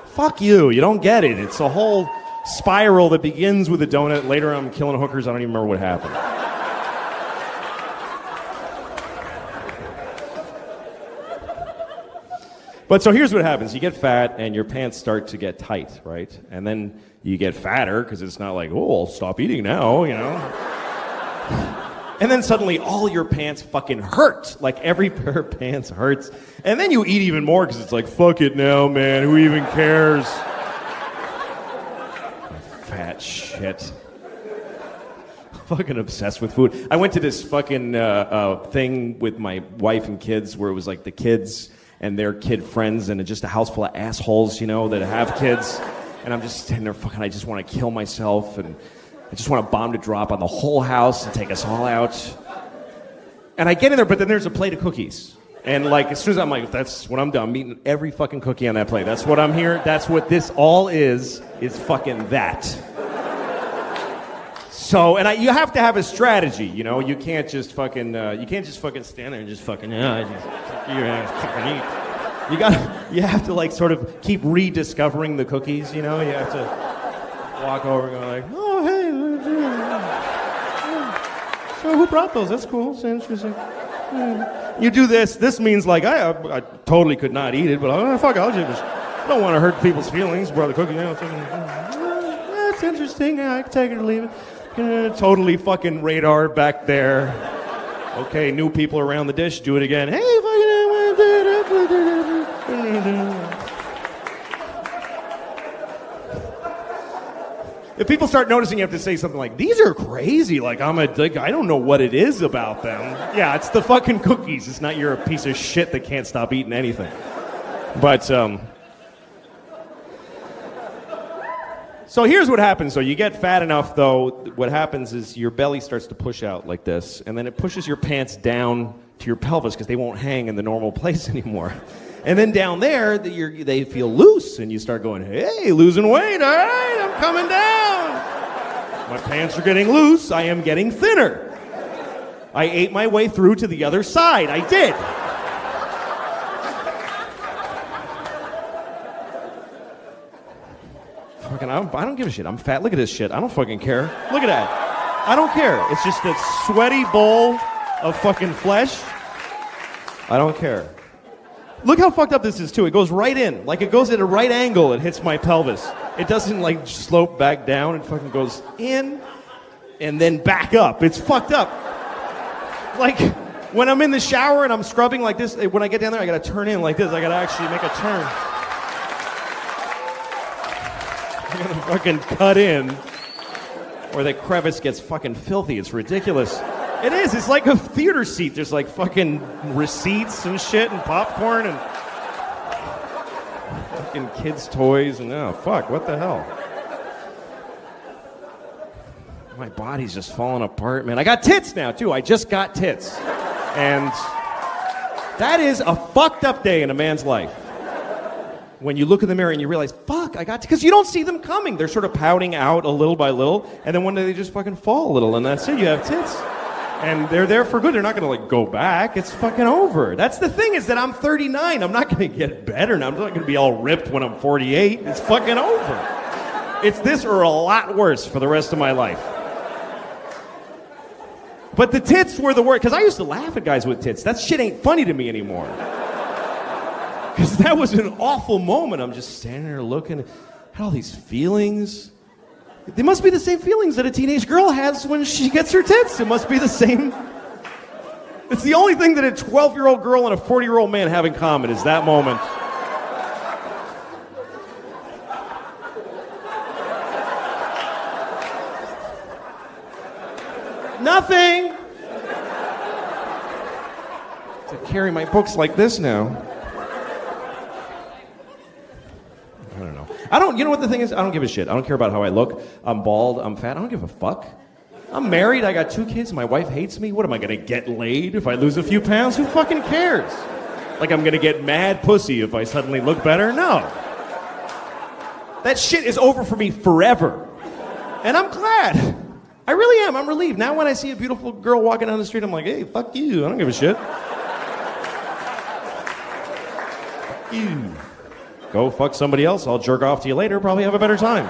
Fuck you. You don't get it. It's a whole spiral that begins with a donut. Later I'm killing hookers. I don't even remember what happened. But so here's what happens. You get fat and your pants start to get tight, right? And then you get fatter because it's not like, oh, I'll stop eating now, And then suddenly all your pants fucking hurt. Like every pair of pants hurts. And then you eat even more because it's like, fuck it now, man. Who even cares? Fat shit. Fucking obsessed with food. I went to this fucking thing with my wife and kids where it was like the kids and their kid friends and just a house full of assholes, that have kids. And I'm just standing there fucking, I just want to kill myself and I just want a bomb to drop on the whole house and take us all out. And I get in there, but then there's a plate of cookies. And like, as soon as I'm like, that's when I'm done, I'm eating every fucking cookie on that plate. That's what I'm here. That's what this all is fucking that. So, and you have to have a strategy, You can't just fucking, stand there and just fucking, fucking eat. You have to like sort of keep rediscovering the cookies, You have to. Walk over and go like, oh, hey. So who brought those? That's cool. It's interesting. You do this. This means like, I totally could not eat it, but fuck, I'll just... I don't want to hurt people's feelings. Brother cookie, that's interesting. Yeah, I can take it or leave it. Totally fucking radar back there. Okay, new people around the dish. Do it again. Hey, if people start noticing, you have to say something like, these are crazy. Like, I don't know what it is about them. Yeah, it's the fucking cookies. It's not you're a piece of shit that can't stop eating anything. But, so here's what happens, though. You get fat enough, though, what happens is your belly starts to push out like this, and then it pushes your pants down to your pelvis because they won't hang in the normal place anymore. And then down there, they feel loose, and you start going, hey, losing weight, all right, I'm coming down. My pants are getting loose, I am getting thinner. I ate my way through to the other side, I did. Fucking, I don't give a shit. I'm fat. Look at this shit. I don't fucking care. Look at that. I don't care. It's just a sweaty bowl of fucking flesh. I don't care. Look how fucked up this is, too. It goes right in. Like, it goes at a right angle. It hits my pelvis. It doesn't, like, slope back down. It fucking goes in and then back up. It's fucked up. Like, when I'm in the shower and I'm scrubbing like this, when I get down there, I gotta turn in like this. I gotta actually make a turn. I'm gonna fucking cut in, or the crevice gets fucking filthy. It's ridiculous. It is. It's like a theater seat. There's like fucking receipts and shit and popcorn and fucking kids' toys and oh fuck, what the hell? My body's just falling apart, man. I got tits now too. I just got tits, and that is a fucked up day in a man's life. When you look in the mirror and you realize, fuck, I got because you don't see them coming. They're sort of pouting out a little by little, and then one day they just fucking fall a little, and that's it. You have tits. And they're there for good. They're not going to, like, go back. It's fucking over. That's the thing is that I'm 39. I'm not going to get better now. I'm not going to be all ripped when I'm 48. It's fucking over. It's this or a lot worse for the rest of my life. But the tits were the worst, because I used to laugh at guys with tits. That shit ain't funny to me anymore. Because that was an awful moment. I'm just standing there looking at all these feelings. They must be the same feelings that a teenage girl has when she gets her tits. It must be the same. It's the only thing that a 12-year-old girl and a 40-year-old man have in common is that moment. Nothing. To carry my books like this now. I don't know. You know what the thing is? I don't give a shit. I don't care about how I look. I'm bald. I'm fat. I don't give a fuck. I'm married. I got 2 kids. My wife hates me. What am I going to get laid if I lose a few pounds? Who fucking cares? Like I'm going to get mad pussy if I suddenly look better? No. That shit is over for me forever. And I'm glad. I really am. I'm relieved. Now when I see a beautiful girl walking down the street, I'm like, hey, fuck you. I don't give a shit. Fuck you. Go fuck somebody else. I'll jerk off to you later. Probably have a better time.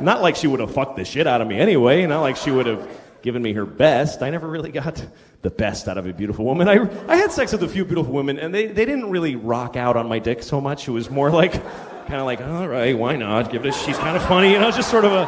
Not like she would have fucked the shit out of me anyway. Not like she would have given me her best. I never really got the best out of a beautiful woman. I had sex with a few beautiful women, and they didn't really rock out on my dick so much. It was more like, kind of like, all right, why not? Give it a, she's kind of funny. You know, just sort of a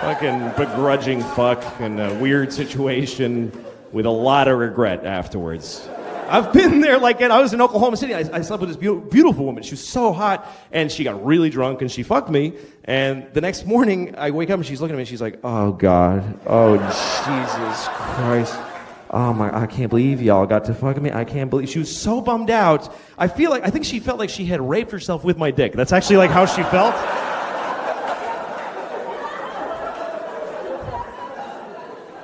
fucking begrudging fuck in a weird situation with a lot of regret afterwards. I've been there, like, I was in Oklahoma City. I slept with this beautiful woman. She was so hot, and she got really drunk, and she fucked me. And the next morning, I wake up, and she's looking at me, and she's like, oh, God. Oh, Jesus Christ. Oh, my, I can't believe y'all got to fuck me. I can't believe. She was so bummed out. I think she felt like she had raped herself with my dick. That's actually, like, how she felt.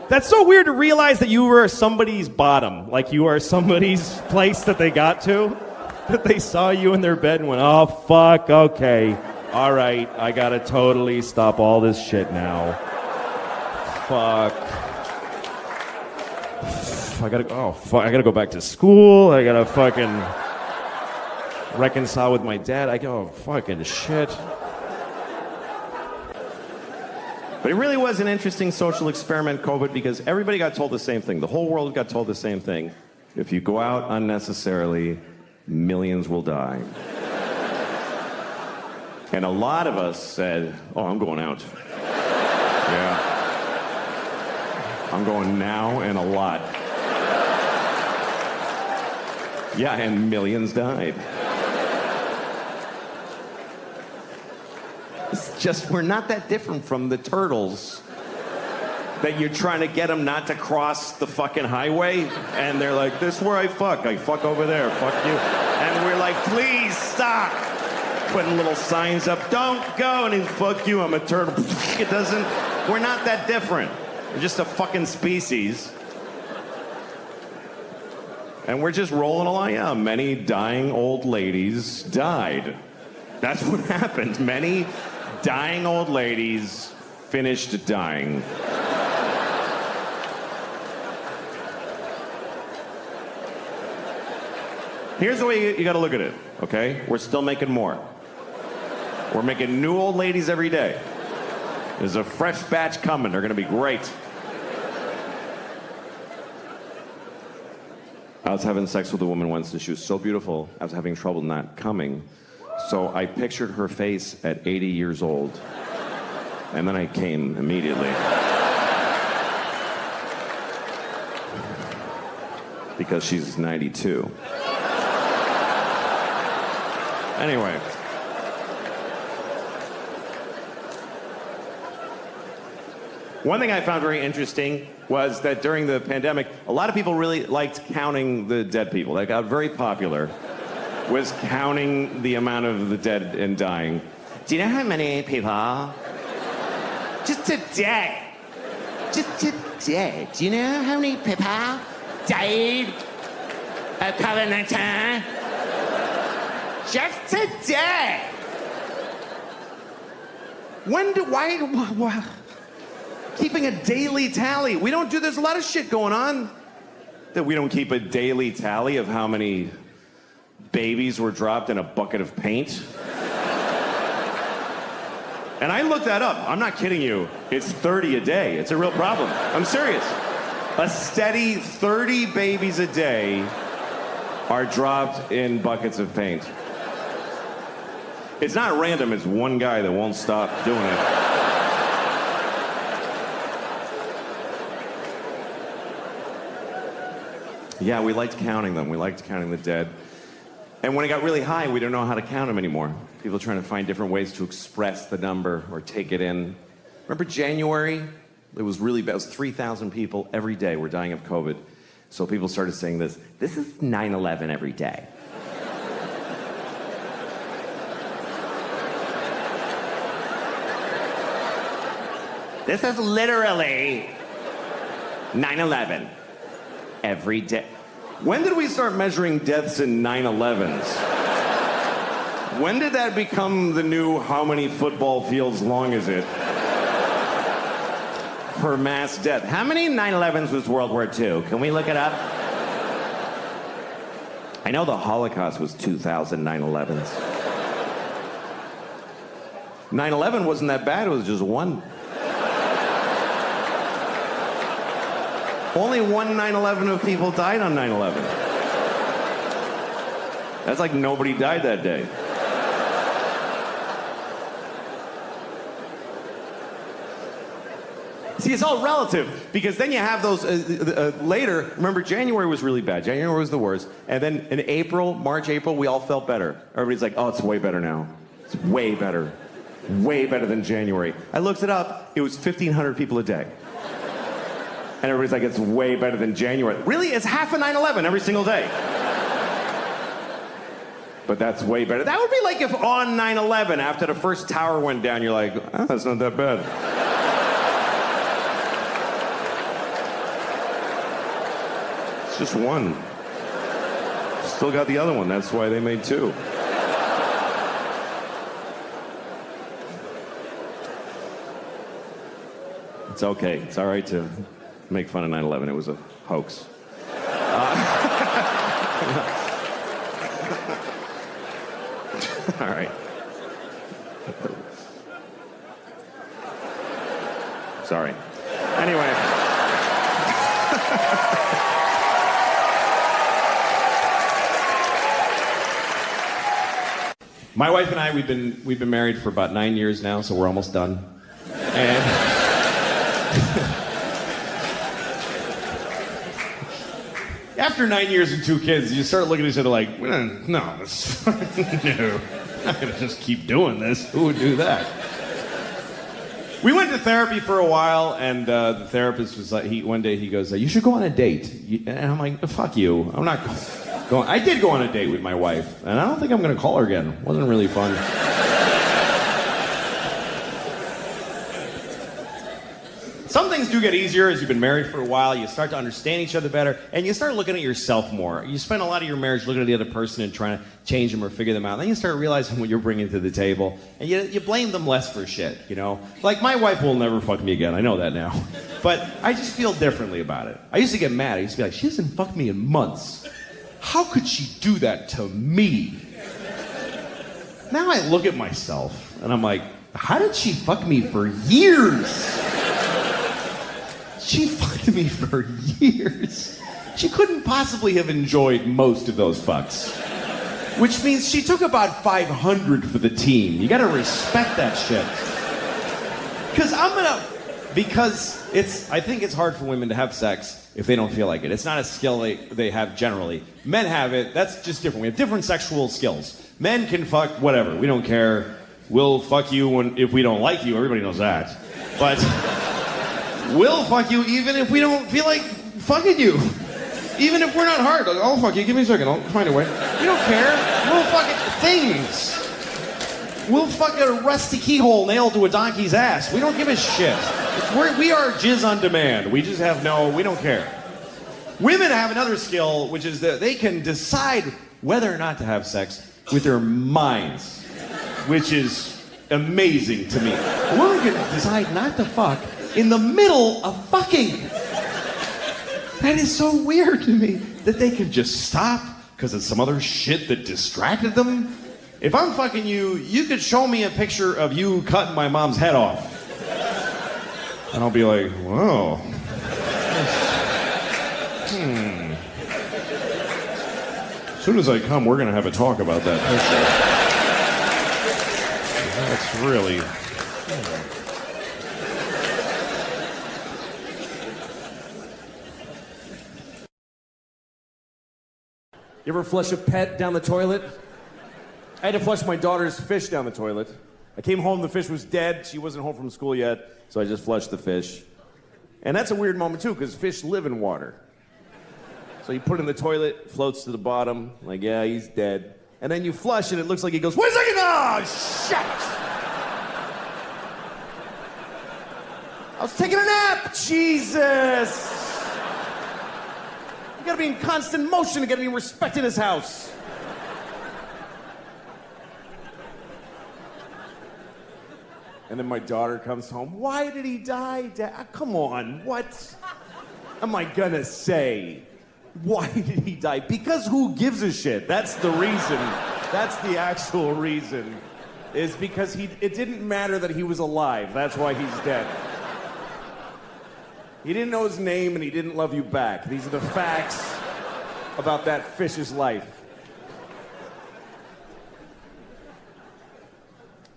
That's so weird to realize that you were somebody's bottom. Like you are somebody's place that they got to. That they saw you in their bed and went, oh, fuck, okay. All right, I gotta totally stop all this shit now. Fuck. I gotta go back to school. I gotta fucking... reconcile with my dad. I go, oh, fucking shit. But it really was an interesting social experiment, COVID, because everybody got told the same thing. The whole world got told the same thing. If you go out unnecessarily, millions will die. And a lot of us said, oh, I'm going out. Yeah. I'm going now and a lot. Yeah, and millions died. It's just, we're not that different from the turtles that you're trying to get them not to cross the fucking highway, and they're like, this is where I fuck over there, fuck you. And we're like, please stop. Putting little signs up, don't go, and he's, fuck you, I'm a turtle. It doesn't, we're not that different. We're just a fucking species. And we're just rolling along. Yeah, many dying old ladies died. That's what happened. Many dying old ladies finished dying. Here's the way you gotta look at it, okay? We're still making more. We're making new old ladies every day. There's a fresh batch coming. They're gonna be great. I was having sex with a woman once, and she was so beautiful, I was having trouble not coming. So I pictured her face at 80 years old, and then I came immediately. Because she's 92. Anyway. One thing I found very interesting was that during the pandemic, a lot of people really liked counting the dead people. That got very popular, was counting the amount of the dead and dying. Do you know how many people? Just today. Do you know how many people died of COVID-19? Just today. Why? Keeping a daily tally. We don't do, there's a lot of shit going on that we don't keep a daily tally of how many babies were dropped in a bucket of paint. And I looked that up. I'm not kidding you. It's 30 a day. It's a real problem. I'm serious. A steady 30 babies a day are dropped in buckets of paint. It's not random. It's one guy that won't stop doing it. Yeah, we liked counting them. We liked counting the dead. And when it got really high, we didn't know how to count them anymore. People trying to find different ways to express the number or take it in. Remember January? It was really bad. It was 3,000 people every day were dying of COVID. So people started saying this is 9/11 every day. This is literally 9/11 every day. When did we start measuring deaths in 9/11s? When did that become the new how many football fields long is it? Per mass death. How many 9/11s was World War II? Can we look it up? I know the Holocaust was 2,000 9/11s. 9/11 wasn't that bad, it was just one. Only one 9/11 of people died on 9/11. That's like nobody died that day. See, it's all relative, because then you have those later. Remember, January was really bad. January was the worst. And then in March, April, we all felt better. Everybody's like, oh, it's way better now. It's way better. Way better than January. I looked it up. It was 1,500 people a day. And everybody's like, it's way better than January. Really? It's half of 9/11 every single day. But that's way better. That would be like if on 9/11, after the first tower went down, you're like, oh, that's not that bad. It's just one. Still got the other one. That's why they made two. It's okay. It's all right to make fun of 9/11. It was a hoax. All right. Sorry. Anyway. My wife and I, we've been married for about 9 years now, so we're almost done. And after 9 years and 2 kids, you start looking at each other like, no, no, I'm not gonna just keep doing this. Who would do that? We went to therapy for a while, and the therapist was like, one day he goes, you should go on a date. And I'm like, fuck you, I'm not going. I did go on a date with my wife, and I don't think I'm gonna call her again. It wasn't really fun. Some things do get easier as you've been married for a while. You start to understand each other better, and you start looking at yourself more. You spend a lot of your marriage looking at the other person and trying to change them or figure them out. And then you start realizing what you're bringing to the table, and you blame them less for shit, you know? Like, my wife will never fuck me again. I know that now. But I just feel differently about it. I used to get mad. I used to be like, she hasn't fucked me in months. How could she do that to me? Now I look at myself, and I'm like, how did she fuck me for years? She fucked me for years. She couldn't possibly have enjoyed most of those fucks. Which means she took about 500 for the team. You gotta respect that shit. I think it's hard for women to have sex if they don't feel like it. It's not a skill they have generally. Men have it, that's just different. We have different sexual skills. Men can fuck whatever, we don't care. We'll fuck you if we don't like you, everybody knows that. But we'll fuck you even if we don't feel like fucking you. Even if we're not hard. Like, I'll fuck you, give me a second, I'll find a way. We don't care. We'll fuck things. We'll fuck a rusty keyhole nailed to a donkey's ass. We don't give a shit. We are jizz on demand. We just we don't care. Women have another skill, which is that they can decide whether or not to have sex with their minds, which is amazing to me. A woman can decide not to fuck in the middle of fucking. That is so weird to me that they can just stop because of some other shit that distracted them. If I'm fucking you, you could show me a picture of you cutting my mom's head off. And I'll be like, whoa. As soon as I come, we're going to have a talk about that picture. That's really... You ever flush a pet down the toilet? I had to flush my daughter's fish down the toilet. I came home, the fish was dead. She wasn't home from school yet, so I just flushed the fish. And that's a weird moment, too, because fish live in water. So you put it in the toilet, floats to the bottom, like, yeah, he's dead. And then you flush, and it looks like he goes, wait a second, oh, shit! I was taking a nap, Jesus! You gotta be in constant motion to get any respect in his house. And then my daughter comes home. Why did he die, Dad? Come on, what am I gonna say? Why did he die? Because who gives a shit? That's the reason. That's the actual reason. Is because it didn't matter that he was alive. That's why he's dead. He didn't know his name and he didn't love you back. These are the facts about that fish's life.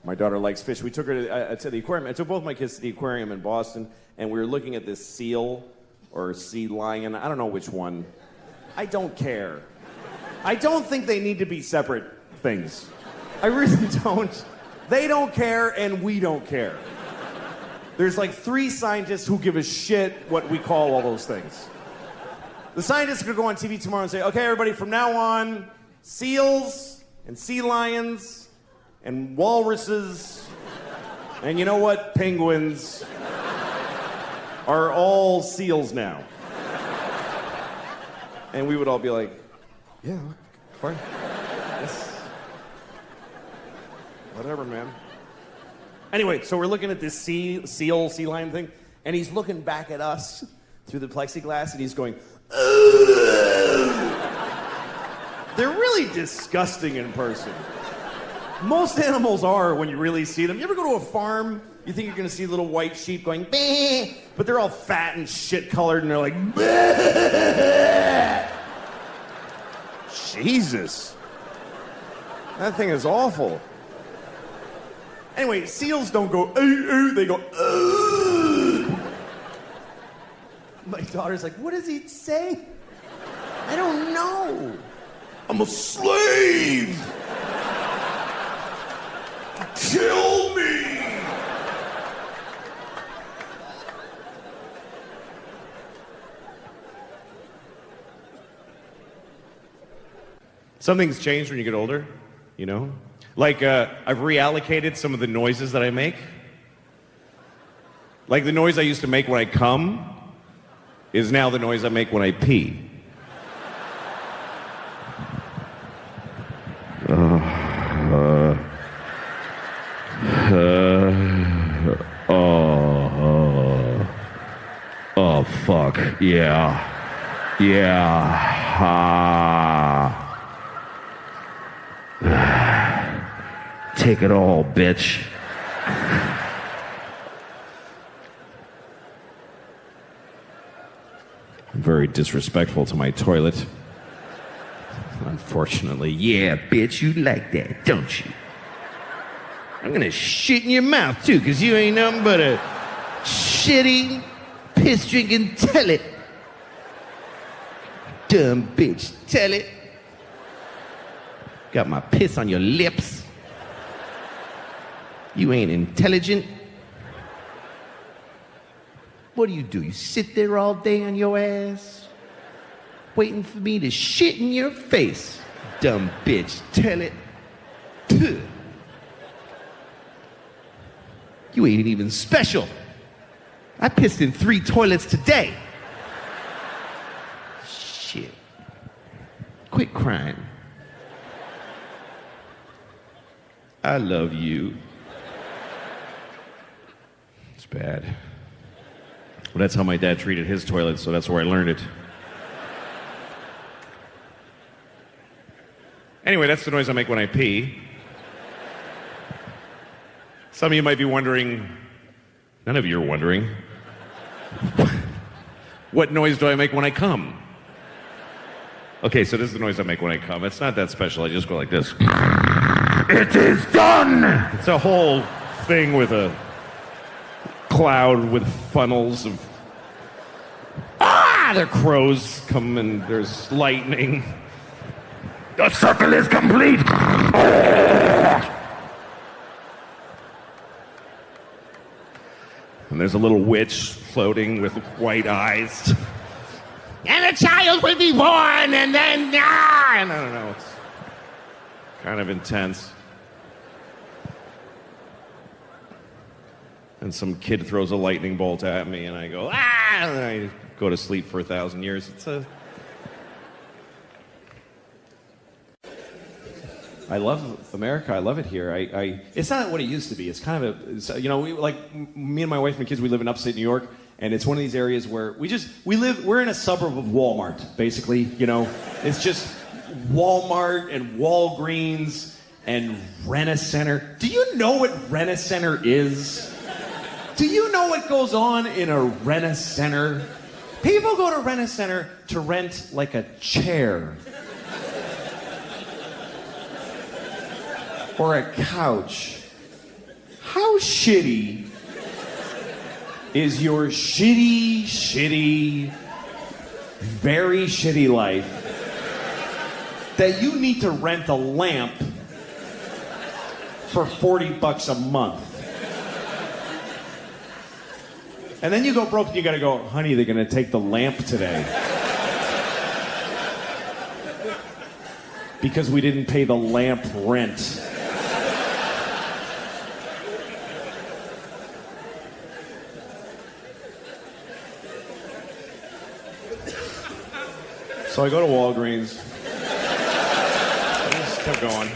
My daughter likes fish. We took her to the aquarium. I took both my kids to the aquarium in Boston, and we were looking at this seal or sea lion. I don't know which one. I don't care. I don't think they need to be separate things. I really don't. They don't care, and we don't care. There's like 3 scientists who give a shit what we call all those things. The scientists could go on TV tomorrow and say, okay, everybody, from now on, seals and sea lions and walruses, and you know what? Penguins are all seals now. And we would all be like, yeah, fine. Yes. Whatever, man. Anyway, so we're looking at this sea lion thing, and he's looking back at us through the plexiglass, and he's going, ugh. They're really disgusting in person. Most animals are when you really see them. You ever go to a farm, you think you're gonna see little white sheep going, bah, but they're all fat and shit colored and they're like, bah. Jesus. That thing is awful. Anyway, seals don't go, they go, My daughter's like, what does he say? I don't know. I'm a slave. Kill me. Something's changed when you get older, you know? Like, I've reallocated some of the noises that I make. Like, the noise I used to make when I come is now the noise I make when I pee. Oh, fuck. Yeah. Take it all, bitch. I'm very disrespectful to my toilet. Unfortunately. Yeah, bitch, you like that, don't you? I'm gonna shit in your mouth, too, because you ain't nothing but a shitty, piss-drinking tell-it. Dumb bitch, tell it. Got my piss on your lips. You ain't intelligent. What do? You sit there all day on your ass, waiting for me to shit in your face. Dumb bitch, tell it. Puh. You ain't even special. I pissed in 3 toilets today. Shit. Quit crying. I love you. It's bad. Well, that's how my dad treated his toilet, so that's where I learned it. Anyway, that's the noise I make when I pee. Some of you might be wondering, none of you are wondering, what noise do I make when I come? Okay, so this is the noise I make when I come. It's not that special. I just go like this. It is done! It's a whole thing with a cloud with funnels of... Ah! The crows come and there's lightning. The circle is complete! And there's a little witch floating with white eyes. And a child will be born, and then... Ah! And I don't know, it's kind of intense. And some kid throws a lightning bolt at me, and I go, ah! And I go to sleep for 1,000 years. I love America. I love it here. It's not what it used to be. It's kind of me and my wife and kids, we live in upstate New York, and it's one of these areas where we're in a suburb of Walmart, basically, you know. It's just Walmart and Walgreens and Rent-A-Center. Do you know what Rent-A-Center is? Do you know what goes on in a Rent-A-Center? People go to Rent-A-Center to rent like a chair. Or a couch. How shitty is your shitty, very shitty life that you need to rent a lamp for $40 a month? And then you go broke and you gotta go, honey, they're gonna take the lamp today. Because we didn't pay the lamp rent. So I go to Walgreens. I just kept going.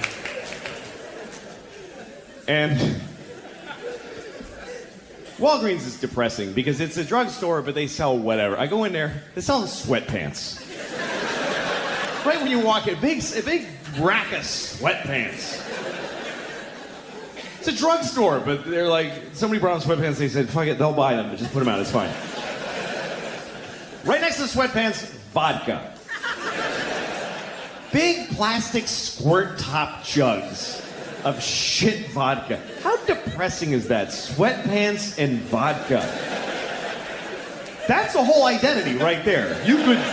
And Walgreens is depressing because it's a drugstore, but they sell whatever. I go in there, they sell sweatpants. Right when you walk in, a big rack of sweatpants. It's a drugstore, but they're like, somebody brought them sweatpants, they said, fuck it, they'll buy them, but just put them out, it's fine. Right next to the sweatpants, vodka. Big plastic squirt top jugs of shit vodka. How depressing is that? Sweatpants and vodka. That's a whole identity right there. You could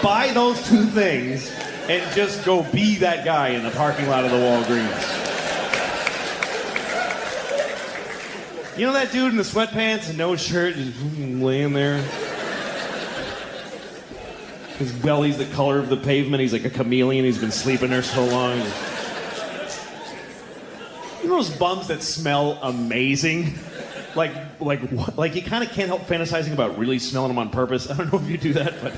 buy those two things and just go be that guy in the parking lot of the Walgreens. You know that dude in the sweatpants and no shirt just laying there? His belly's the color of the pavement. He's like a chameleon. He's been sleeping there so long. You know those bums that smell amazing? Like you kind of can't help fantasizing about really smelling them on purpose. I don't know if you do that, but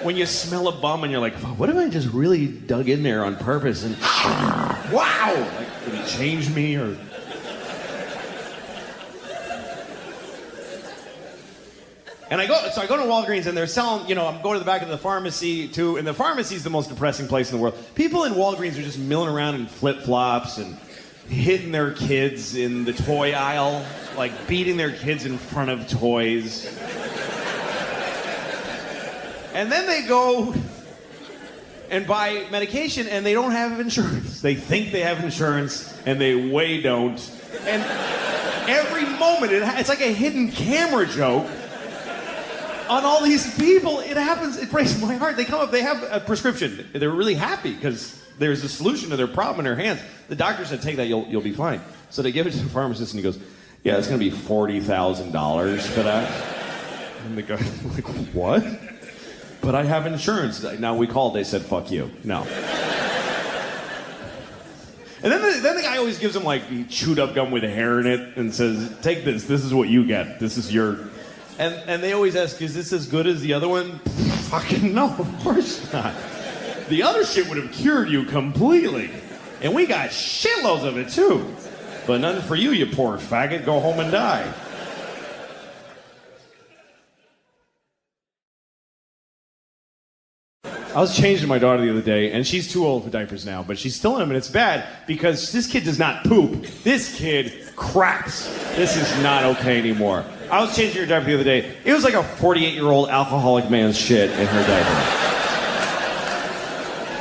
when you smell a bum and you're like, what if I just really dug in there on purpose and wow, like would he change me or? And I go to Walgreens and they're selling, you know, I'm going to the back of the pharmacy too, and the pharmacy is the most depressing place in the world. People in Walgreens are just milling around in flip-flops and hitting their kids in the toy aisle, like beating their kids in front of toys. And then they go and buy medication and they don't have insurance. They think they have insurance and they way don't. And every moment, it's like a hidden camera joke on all these people. It happens, it breaks my heart. They come up, they have a prescription. They're really happy because there's a solution to their problem in their hands. The doctor said, take that, you'll be fine. So they give it to the pharmacist and he goes, yeah, it's gonna be $40,000 for that. And the guy, like, what? But I have insurance. Now we called, they said, fuck you. No. And then the guy always gives them like chewed up gum with hair in it and says, take this is what you get. This is your... And they always ask, is this as good as the other one? Fucking no, of course not. The other shit would have cured you completely. And we got shitloads of it too. But none for you, you poor faggot. Go home and die. I was changing my daughter the other day, and she's too old for diapers now, but she's still in them, and it's bad because this kid does not poop. This kid craps. This is not okay anymore. I was changing her diaper the other day. It was like a 48-year-old alcoholic man's shit in her diaper.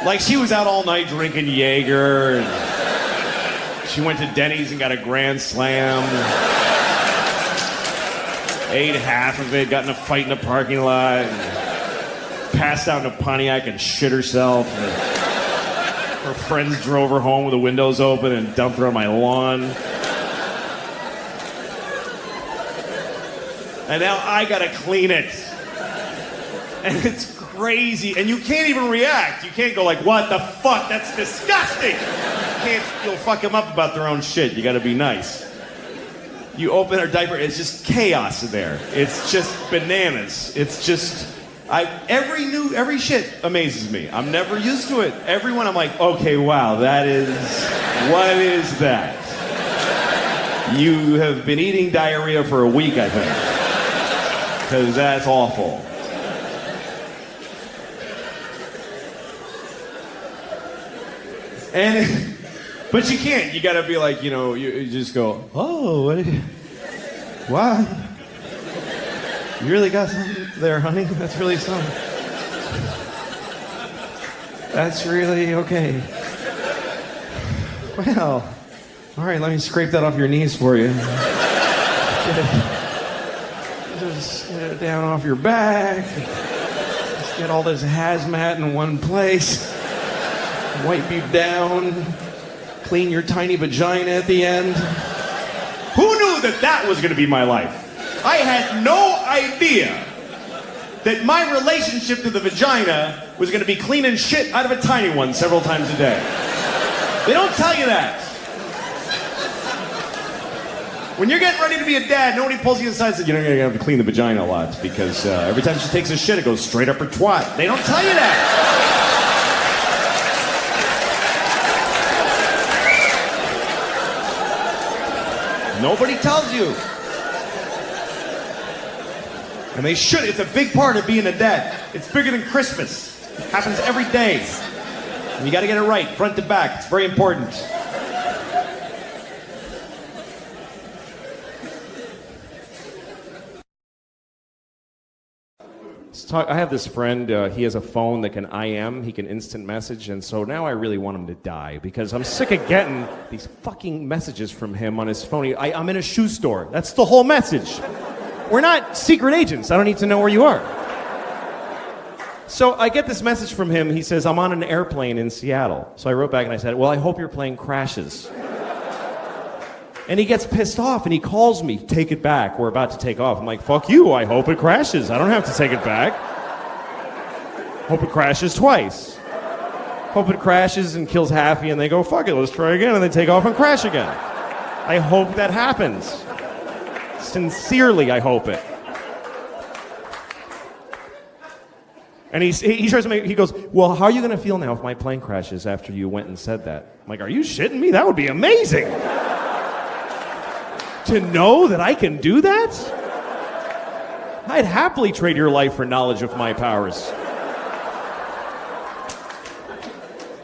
Like she was out all night drinking Jaeger, and she went to Denny's and got a Grand Slam. Ate half of it, got in a fight in the parking lot. Passed out in a Pontiac and shit herself. And her friends drove her home with the windows open and dumped her on my lawn. And now I gotta clean it. And it's crazy. And you can't even react. You can't go like, what the fuck? That's disgusting. You'll fuck them up about their own shit. You gotta be nice. You open her diaper, it's just chaos in there. It's just bananas. It's just... every shit amazes me. I'm never used to it. Everyone, I'm like, okay, wow, what is that? You have been eating diarrhea for a week, I think. Because that's awful. But you can't. You gotta be like, you just go, oh, wow. You really got something there, honey? That's really something. That's really okay. Well, all right, let me scrape that off your knees for you. Just get it down off your back. Just get all this hazmat in one place. Wipe you down. Clean your tiny vagina at the end. Who knew that was going to be my life? I had no idea that my relationship to the vagina was going to be cleaning shit out of a tiny one several times a day. They don't tell you that. When you're getting ready to be a dad, nobody pulls you aside and says, you're going to have to clean the vagina a lot because every time she takes a shit, it goes straight up her twat. They don't tell you that. Nobody tells you. And they should. It's a big part of being a dad. It's bigger than Christmas. It happens every day. And you got to get it right, front to back. It's very important. I have this friend, he has a phone that can IM, he can instant message, and so now I really want him to die because I'm sick of getting these fucking messages from him on his phone. I'm in a shoe store. That's the whole message. We're not secret agents. I don't need to know where you are. So I get this message from him. He says, I'm on an airplane in Seattle. So I wrote back and I said, well, I hope your plane crashes. And he gets pissed off and he calls me, take it back. We're about to take off. I'm like, fuck you. I hope it crashes. I don't have to take it back. Hope it crashes twice. Hope it crashes and kills Happy and they go, fuck it, let's try again. And they take off and crash again. I hope that happens. Sincerely, I hope it. And he tries to make, he goes, well, how are you going to feel now if my plane crashes after you went and said that? I'm like, are you shitting me? That would be amazing. To know that I can do that? I'd happily trade your life for knowledge of my powers.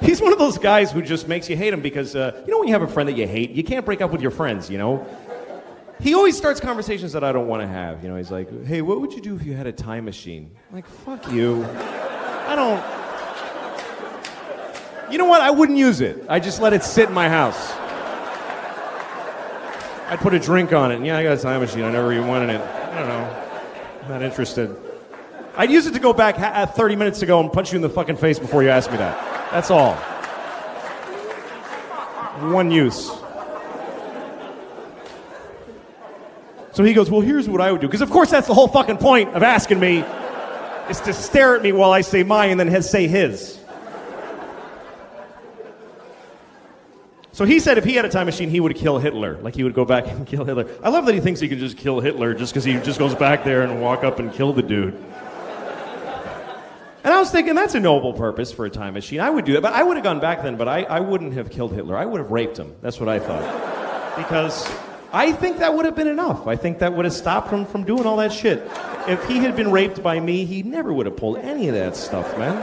He's one of those guys who just makes you hate him because, you know when you have a friend that you hate, you can't break up with your friends, you know? He always starts conversations that I don't want to have. You know, he's like, hey, what would you do if you had a time machine? I'm like, fuck you. I don't... You know what? I wouldn't use it. I just let it sit in my house. I'd put a drink on it, and yeah, I got a time machine. I never even wanted it. I don't know. I'm not interested. I'd use it to go back 30 minutes ago and punch you in the fucking face before you asked me that. That's all. One use. So he goes, well, here's what I would do. Because of course that's the whole fucking point of asking me, is to stare at me while I say mine and then say his. So he said if he had a time machine, he would kill Hitler. Like he would go back and kill Hitler. I love that he thinks he can just kill Hitler just because he just goes back there and walk up and kill the dude. And I was thinking, that's a noble purpose for a time machine. I would do that, but I would have gone back then, but I wouldn't have killed Hitler. I would have raped him. That's what I thought. Because I think that would have been enough. I think that would have stopped him from doing all that shit. If he had been raped by me, he never would have pulled any of that stuff, man.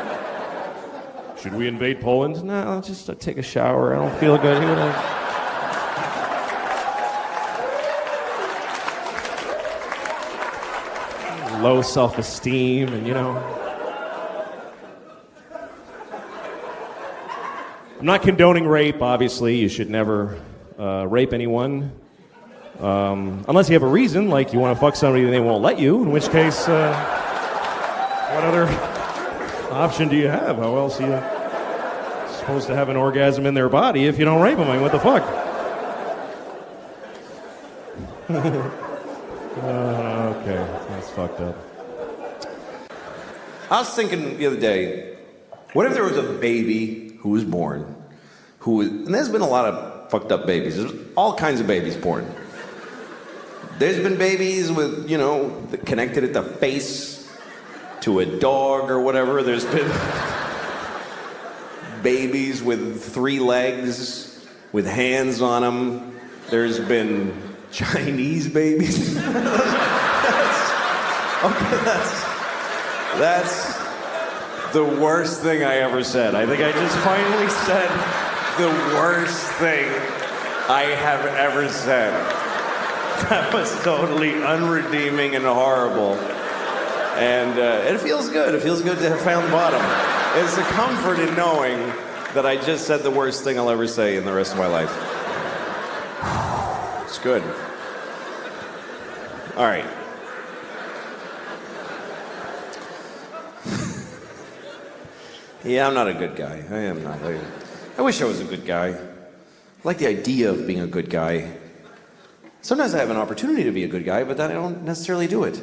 Should we invade Poland? No, I'll just take a shower. I don't feel good. He would have... Low self-esteem and, you know... I'm not condoning rape, obviously. You should never rape anyone. Unless you have a reason, like you want to fuck somebody and they won't let you, in which case, what other option do you have? How else are you supposed to have an orgasm in their body if you don't rape them? I mean, what the fuck? Okay, that's fucked up. I was thinking the other day, what if there was a baby who was born, and there's been a lot of fucked up babies. There's all kinds of babies born. There's been babies with, you know, connected at the face to a dog or whatever. There's been babies with 3 legs, with hands on them. There's been Chinese babies. That's the worst thing I ever said. I think I just finally said the worst thing I have ever said. That was totally unredeeming and horrible. And it feels good. It feels good to have found the bottom. It's a comfort in knowing that I just said the worst thing I'll ever say in the rest of my life. It's good. All right. Yeah, I'm not a good guy. I am not. I wish I was a good guy. I like the idea of being a good guy. Sometimes I have an opportunity to be a good guy, but then I don't necessarily do it.